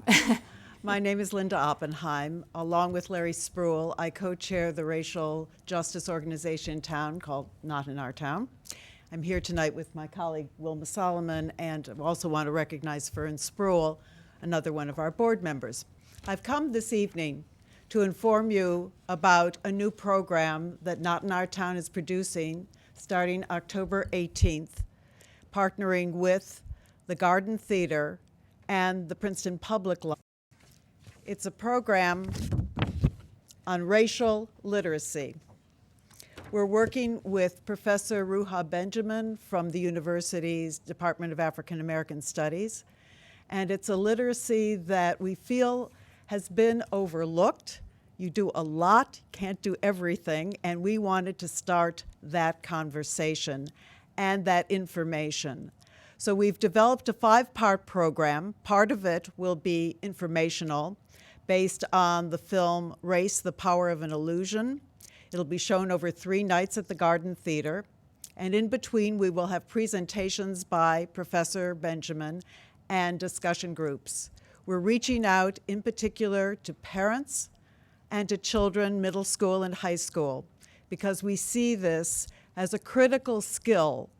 My name is Linda Oppenheim. Along with Larry Spruill, I co-chair the racial justice organization in town called Not in Our Town. I'm here tonight with my colleague Wilma Solomon, and I also want to recognize Fern Spruill, another one of our board members. I've come this evening to inform you about a new program that Not in Our Town is producing starting October 18th, partnering with the Garden Theater and the Princeton Public Library. It's a program on racial literacy. We're working with Professor Ruha Benjamin from the university's Department of African American Studies, and it's a literacy that we feel has been overlooked. You do a lot, can't do everything, and we wanted to start that conversation and that information. So we've developed a 5-part program. Part of it will be informational, based on the film Race, the Power of an Illusion. It'll be shown over 3 nights at the Garden Theater. And in between, we will have presentations by Professor Benjamin and discussion groups. We're reaching out in particular to parents and to children, middle school and high school, because we see this as a critical skill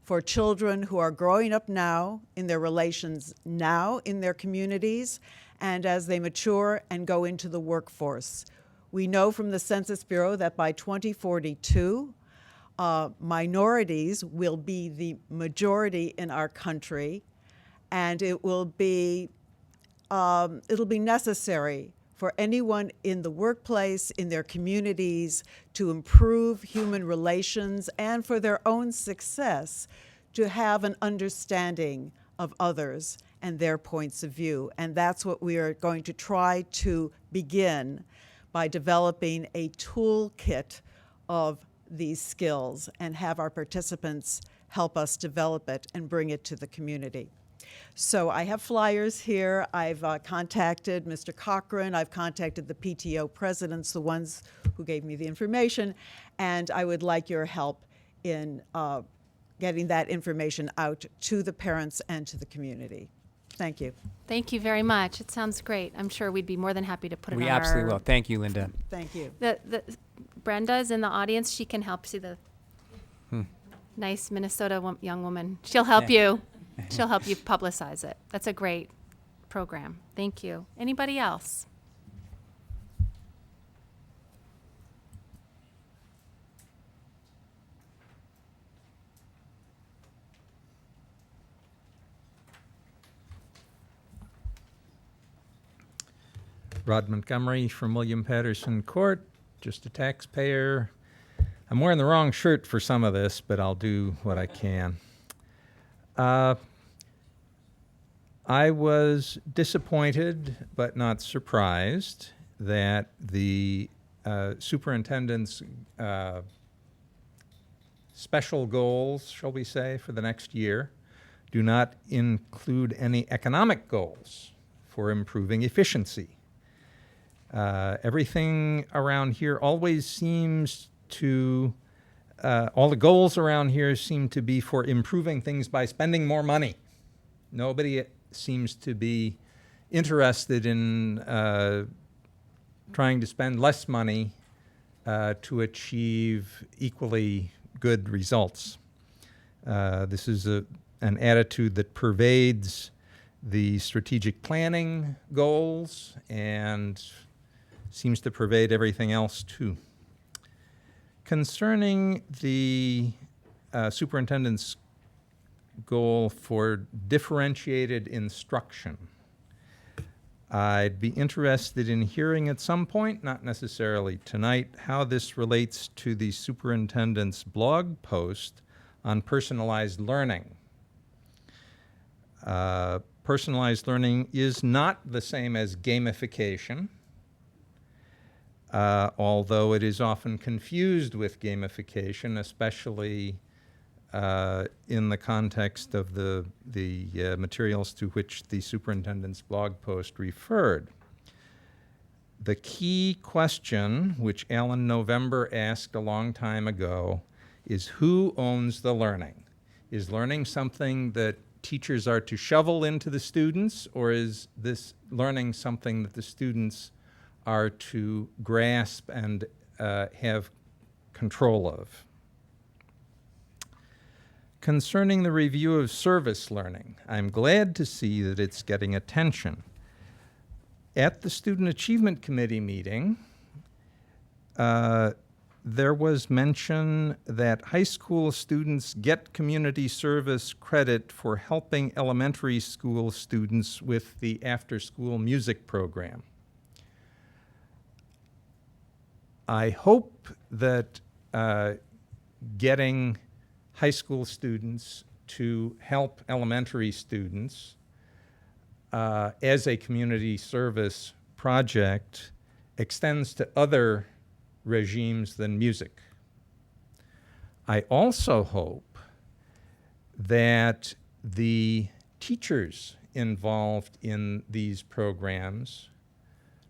for children who are growing up now, in their relations now, in their communities, and as they mature and go into the workforce. We know from the Census Bureau that by 2042, minorities will be the majority in our country, and it'll be necessary for anyone in the workplace, in their communities, to improve human relations and for their own success, to have an understanding of others and their points of view. And that's what we are going to try to begin by developing a toolkit of these skills and have our participants help us develop it and bring it to the community. So I have flyers here. I've contacted Mr. Cochran. I've contacted the PTO presidents, the ones who gave me the information, and I would like your help in getting that information out to the parents and to the community. Thank you. Thank you very much. It sounds great. I'm sure we'd be more than happy to put it on We our... absolutely will. Thank you, Linda. Thank you. Brenda is in the audience. She can help. See the nice Minnesota young woman. She'll help you. She'll help you publicize it. That's a great program. Thank you. Anybody else? Rod Montgomery from William Patterson Court, just a taxpayer. I'm wearing the wrong shirt for some of this, but I'll do what I can. I was disappointed, but not surprised, that the superintendent's special goals, shall we say, for the next year do not include any economic goals for improving efficiency. Everything around here always seems to, all the goals around here seem to be for improving things by spending more money. Nobody seems to be interested in trying to spend less money to achieve equally good results. This is an attitude that pervades the strategic planning goals and seems to pervade everything else too. Concerning the superintendent's goal for differentiated instruction, I'd be interested in hearing at some point, not necessarily tonight, how this relates to the superintendent's blog post on personalized learning. Personalized learning is not the same as gamification, although it is often confused with gamification, especially in the context of the materials to which the superintendent's blog post referred. The key question, which Alan November asked a long time ago, is who owns the learning? Is learning something that teachers are to shovel into the students, or is this learning something that the students are to grasp and have control of? Concerning the review of service learning, I'm glad to see that it's getting attention. At the Student Achievement Committee meeting, there was mention that high school students get community service credit for helping elementary school students with the after-school music program. I hope that getting high school students to help elementary students as a community service project extends to other regimes than music. I also hope that the teachers involved in these programs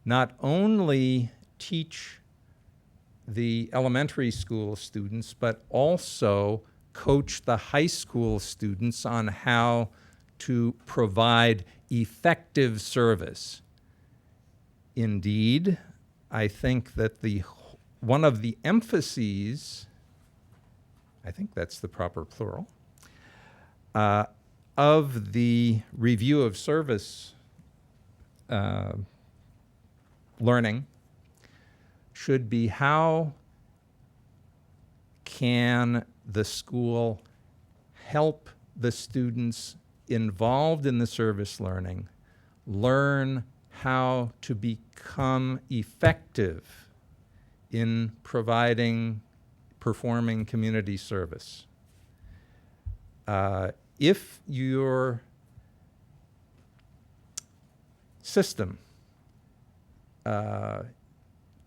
not only teach the elementary school students, but also coach the high school students on how to provide effective service. Indeed, I think that one of the emphases, I think that's the proper plural, of the review of service learning should be how can the school help the students involved in the service learning learn how to become effective in performing community service. If your system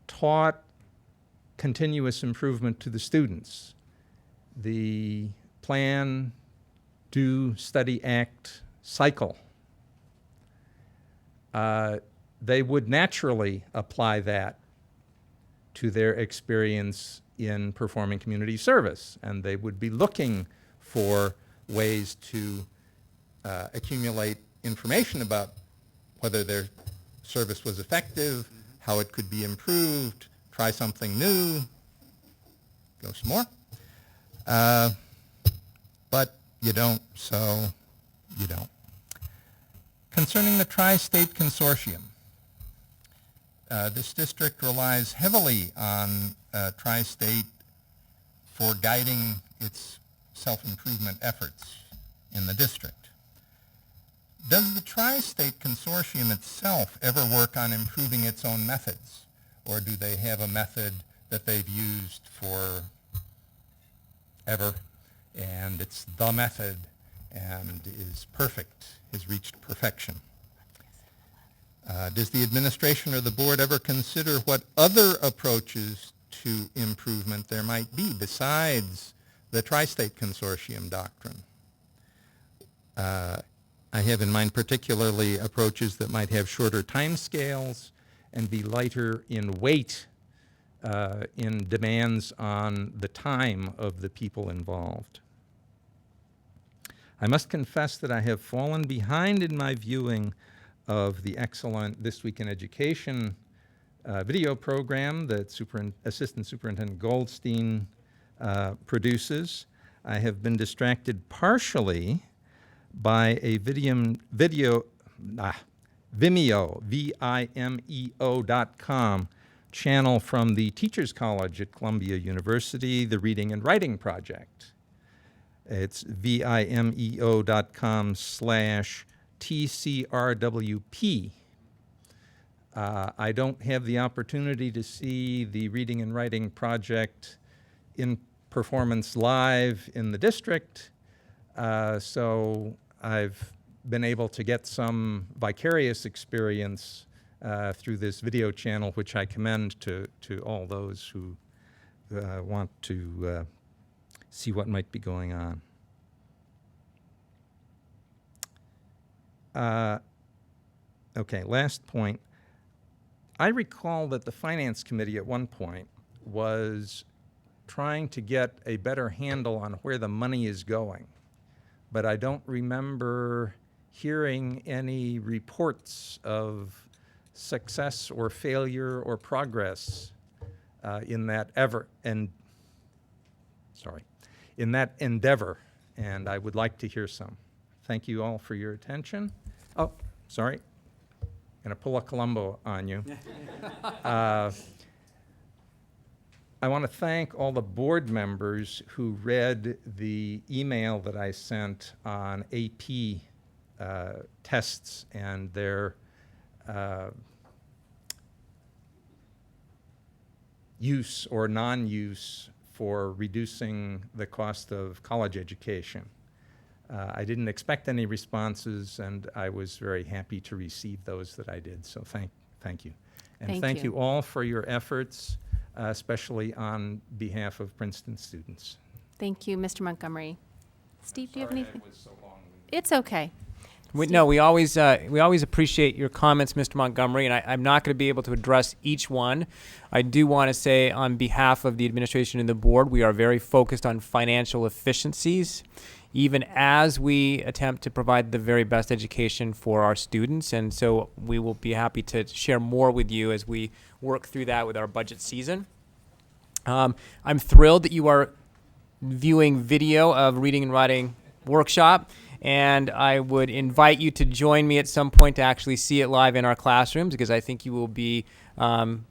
taught continuous improvement to the students, the plan, do, study, act cycle, they would naturally apply that to their experience in performing community service, and they would be looking for ways to accumulate information about whether their service was effective, how it could be improved, try something new, go some more. But you don't, so you don't. Concerning the Tri-State Consortium, this district relies heavily on Tri-State for guiding its self-improvement efforts in the district. Does the Tri-State Consortium itself ever work on improving its own methods, or do they have a method that they've used for ever, and it's the method and is perfect, has reached perfection? Does the administration or the board ever consider what other approaches to improvement there might be besides the Tri-State Consortium doctrine? I have in mind particularly approaches that might have shorter time scales and be lighter in weight in demands on the time of the people involved. I must confess that I have fallen behind in my viewing of the excellent This Week in Education video program that Assistant Superintendent Goldstein produces. I have been distracted partially by a Vimeo, Vimeo.com channel from the Teachers College at Columbia University, the Reading and Writing Project. It's vimeo.com/TCRWP. I don't have the opportunity to see the Reading and Writing Project in performance live in the district, so I've been able to get some vicarious experience through this video channel, which I commend to all those who want to see what might be going on. Okay, last point. I recall that the Finance Committee at one point was trying to get a better handle on where the money is going, but I don't remember hearing any reports of success or failure or progress in that endeavor, and I would like to hear some. Thank you all for your attention. Oh, sorry. Going to pull a Columbo on you. I want to thank all the board members who read the email that I sent on AP tests and their use or non-use for reducing the cost of college education. I didn't expect any responses, and I was very happy to receive those that I did, so thank you. And thank you all for your efforts, especially on behalf of Princeton students. Thank you, Mr. Montgomery. Steve, do you have anything? Sorry I was so long-winded. It's okay. We always appreciate your comments, Mr. Montgomery, and I'm not going to be able to address each one. I do want to say on behalf of the administration and the board, we are very focused on financial efficiencies, even as we attempt to provide the very best education for our students. And so we will be happy to share more with you as we work through that with our budget season. I'm thrilled that you are viewing video of Reading and Writing Workshop, and I would invite you to join me at some point to actually see it live in our classrooms, because I think you will be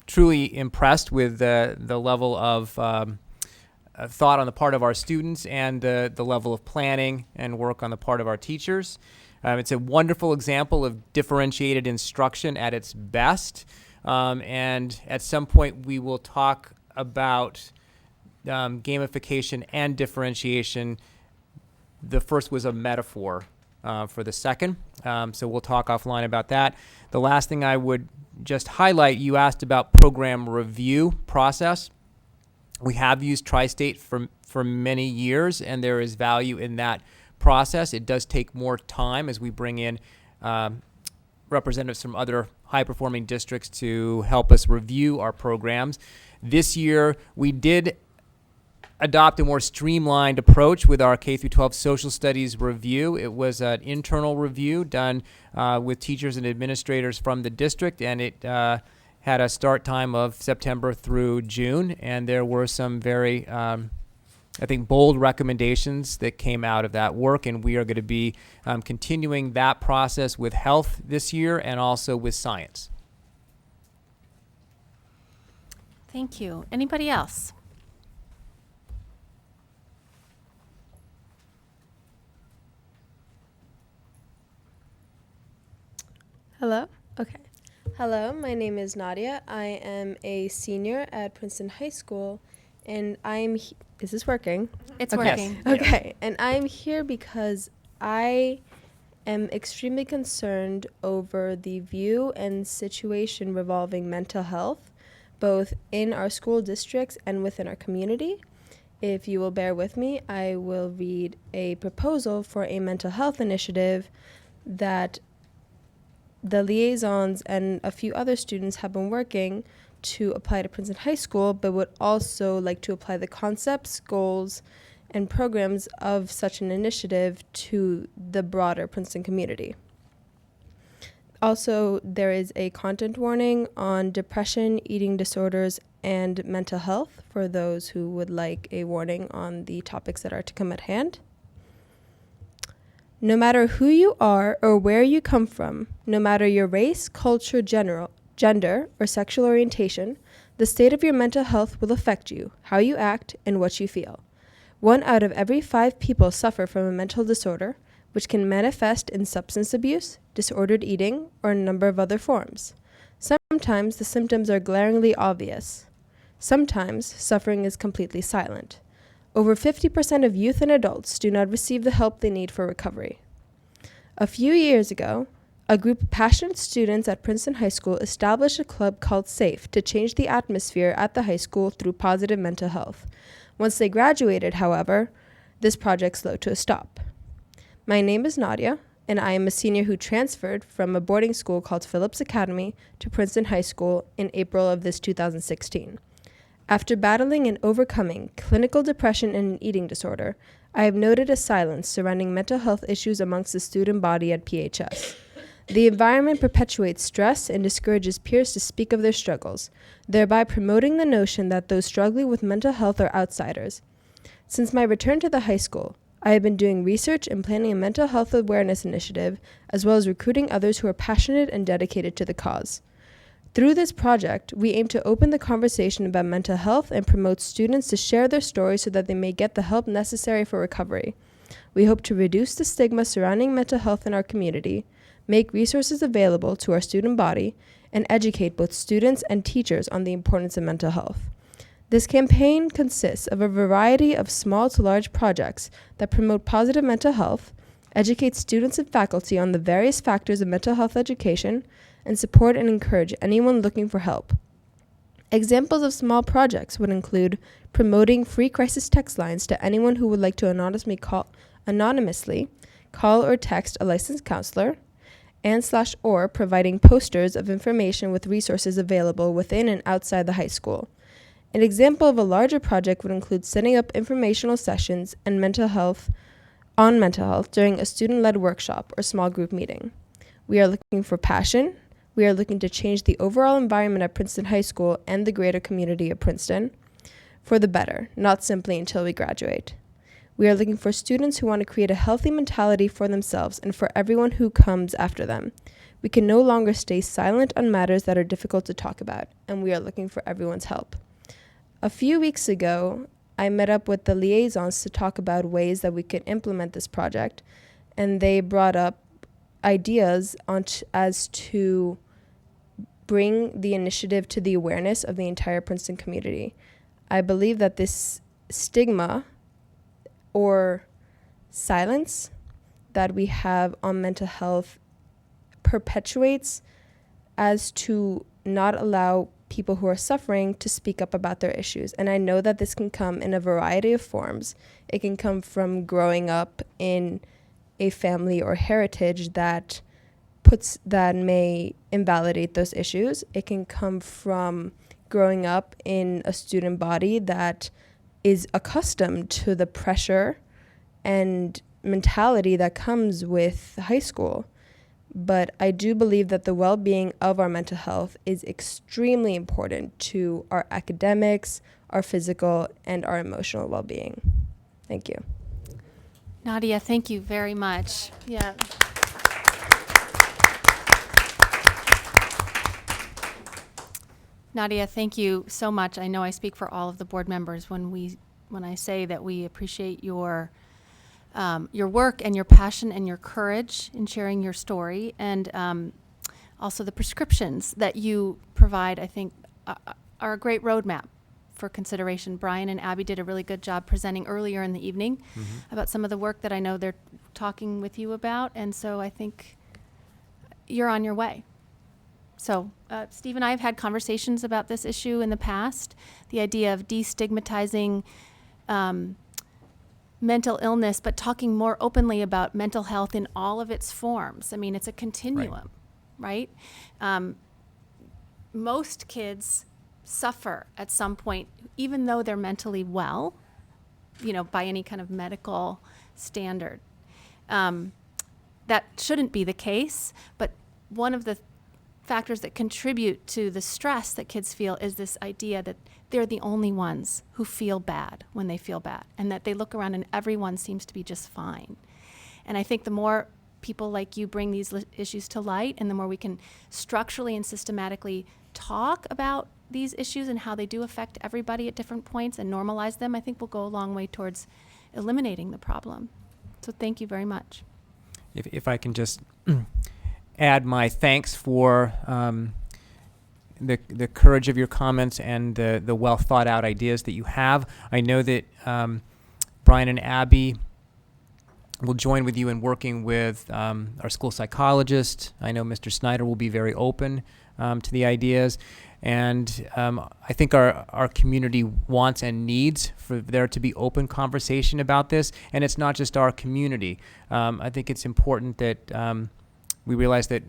truly impressed with the level of thought on the part of our students and the level of planning and work on the part of our teachers. It's a wonderful example of differentiated instruction at its best, and at some point we will talk about gamification and differentiation. The first was a metaphor for the second, so we'll talk offline about that. The last thing I would just highlight, you asked about program review process. We have used Tri-State for many years, and there is value in that process. It does take more time as we bring in representatives from other high-performing districts to help us review our programs. This year, we did adopt a more streamlined approach with our K-12 social studies review. It was an internal review done with teachers and administrators from the district, and it had a start time of September through June, and there were some very, I think, bold recommendations that came out of that work, and we are going to be continuing that process with health this year and also with science. Thank you. Anybody else? Hello? Okay. Hello, my name is Nadia. I am a senior at Princeton High School, and is this working? It's Okay. working. Yes. Okay, and I'm here because I am extremely concerned over the view and situation revolving mental health, both in our school districts and within our community. If you will bear with me, I will read a proposal for a mental health initiative that the liaisons and a few other students have been working to apply to Princeton High School, but would also like to apply the concepts, goals, and programs of such an initiative to the broader Princeton community. Also, there is a content warning on depression, eating disorders, and mental health for those who would like a warning on the topics that are to come at hand. No matter who you are or where you come from, no matter your race, culture, gender, or sexual orientation, the state of your mental health will affect you, how you act, and what you feel. 1 out of every 5 people suffer from a mental disorder, which can manifest in substance abuse, disordered eating, or a number of other forms. Sometimes the symptoms are glaringly obvious. Sometimes suffering is completely silent. Over 50% of youth and adults do not receive the help they need for recovery. A few years ago, a group of passionate students at Princeton High School established a club called SAFE to change the atmosphere at the high school through positive mental health. Once they graduated, however, this project slowed to a stop. My name is Nadia, and I am a senior who transferred from a boarding school called Phillips Academy to Princeton High School in April of this 2016. After battling and overcoming clinical depression and an eating disorder, I have noted a silence surrounding mental health issues amongst the student body at PHS. The environment perpetuates stress and discourages peers to speak of their struggles, thereby promoting the notion that those struggling with mental health are outsiders. Since my return to the high school, I have been doing research and planning a mental health awareness initiative, as well as recruiting others who are passionate and dedicated to the cause. Through this project, we aim to open the conversation about mental health and promote students to share their stories so that they may get the help necessary for recovery. We hope to reduce the stigma surrounding mental health in our community, make resources available to our student body, and educate both students and teachers on the importance of mental health. This campaign consists of a variety of small to large projects that promote positive mental health, educate students and faculty on the various factors of mental health education, and support and encourage anyone looking for help. Examples of small projects would include promoting free crisis text lines to anyone who would like to anonymously call or text a licensed counselor, and/or providing posters of information with resources available within and outside the high school. An example of a larger project would include setting up informational sessions and mental health during a student-led workshop or small group meeting. We are looking for passion. We are looking to change the overall environment at Princeton High School and the greater community of Princeton for the better, not simply until we graduate. We are looking for students who want to create a healthy mentality for themselves and for everyone who comes after them. We can no longer stay silent on matters that are difficult to talk about, and we are looking for everyone's help. A few weeks ago, I met up with the liaisons to talk about ways that we could implement this project, and they brought up ideas as to bring the initiative to the awareness of the entire Princeton community. I believe that this stigma or silence that we have on mental health perpetuates as to not allow people who are suffering to speak up about their issues. And I know that this can come in a variety of forms. It can come from growing up in a family or heritage that may invalidate those issues. It can come from growing up in a student body that is accustomed to the pressure and mentality that comes with high school. But I do believe that the well-being of our mental health is extremely important to our academics, our physical, and our emotional well-being. Thank you. Nadia, thank you very much. Yeah. Nadia, thank you so much. I know I speak for all of the board members when I say that we appreciate your work and your passion and your courage in sharing your story, and also the prescriptions that you provide, I think, are a great roadmap for consideration. Brian and Abby did a really good job presenting earlier in the evening about some of the work that I know they're talking with you about, and so I think you're on your way. So Steve and I have had conversations about this issue in the past, the idea of destigmatizing mental illness, but talking more openly about mental health in all of its forms. I mean, it's a continuum, right? Most kids suffer at some point, even though they're mentally well, by any kind of medical standard. That shouldn't be the case, but one of the factors that contribute to the stress that kids feel is this idea that they're the only ones who feel bad when they feel bad, and that they look around and everyone seems to be just fine. And I think the more people like you bring these issues to light, and the more we can structurally and systematically talk about these issues and how they do affect everybody at different points and normalize them, I think we'll go a long way towards eliminating the problem. So thank you very much. If I can just add my thanks for the courage of your comments and the well thought out ideas that you have. I know that Brian and Abby will join with you in working with our school psychologist. I know Mr. Snyder will be very open to the ideas. And I think our community wants and needs for there to be open conversation about this. And it's not just our community. I think it's important that we realize that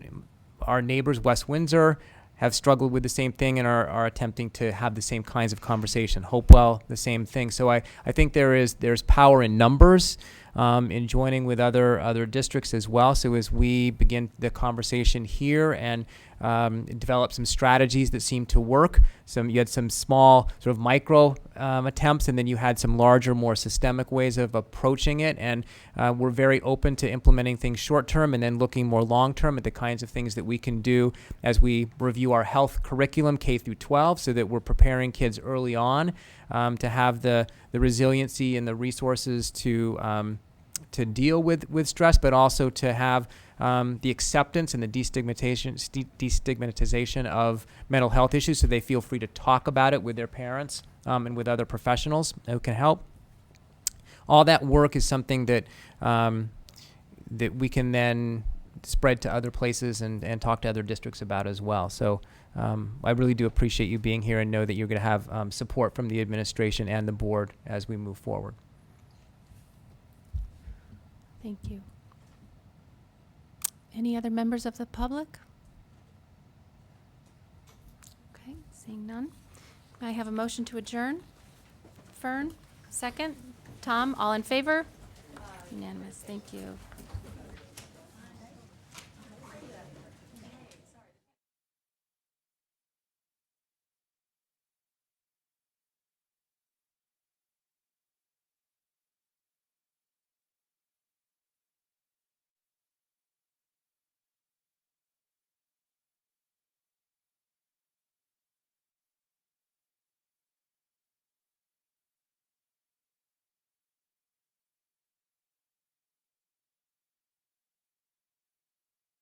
our neighbors, West Windsor, have struggled with the same thing and are attempting to have the same kinds of conversation. Hopewell, the same thing. So I think there's power in numbers, in joining with other districts as well. So as we begin the conversation here and develop some strategies that seem to work, you had some small sort of micro attempts, and then you had some larger, more systemic ways of approaching it. And we're very open to implementing things short term and then looking more long term at the kinds of things that we can do as we review our health curriculum K through 12, so that we're preparing kids early on to have the resiliency and the resources to deal with stress, but also to have the acceptance and the destigmatization of mental health issues, so they feel free to talk about it with their parents and with other professionals who can help. All that work is something that that we can then spread to other places and talk to other districts about as well. So I really do appreciate you being here and know that you're going to have support from the administration and the board as we move forward. Thank you. Any other members of the public? Okay, seeing none. May I have a motion to adjourn? Fern, second. Tom, all in favor? Unanimous, thank you.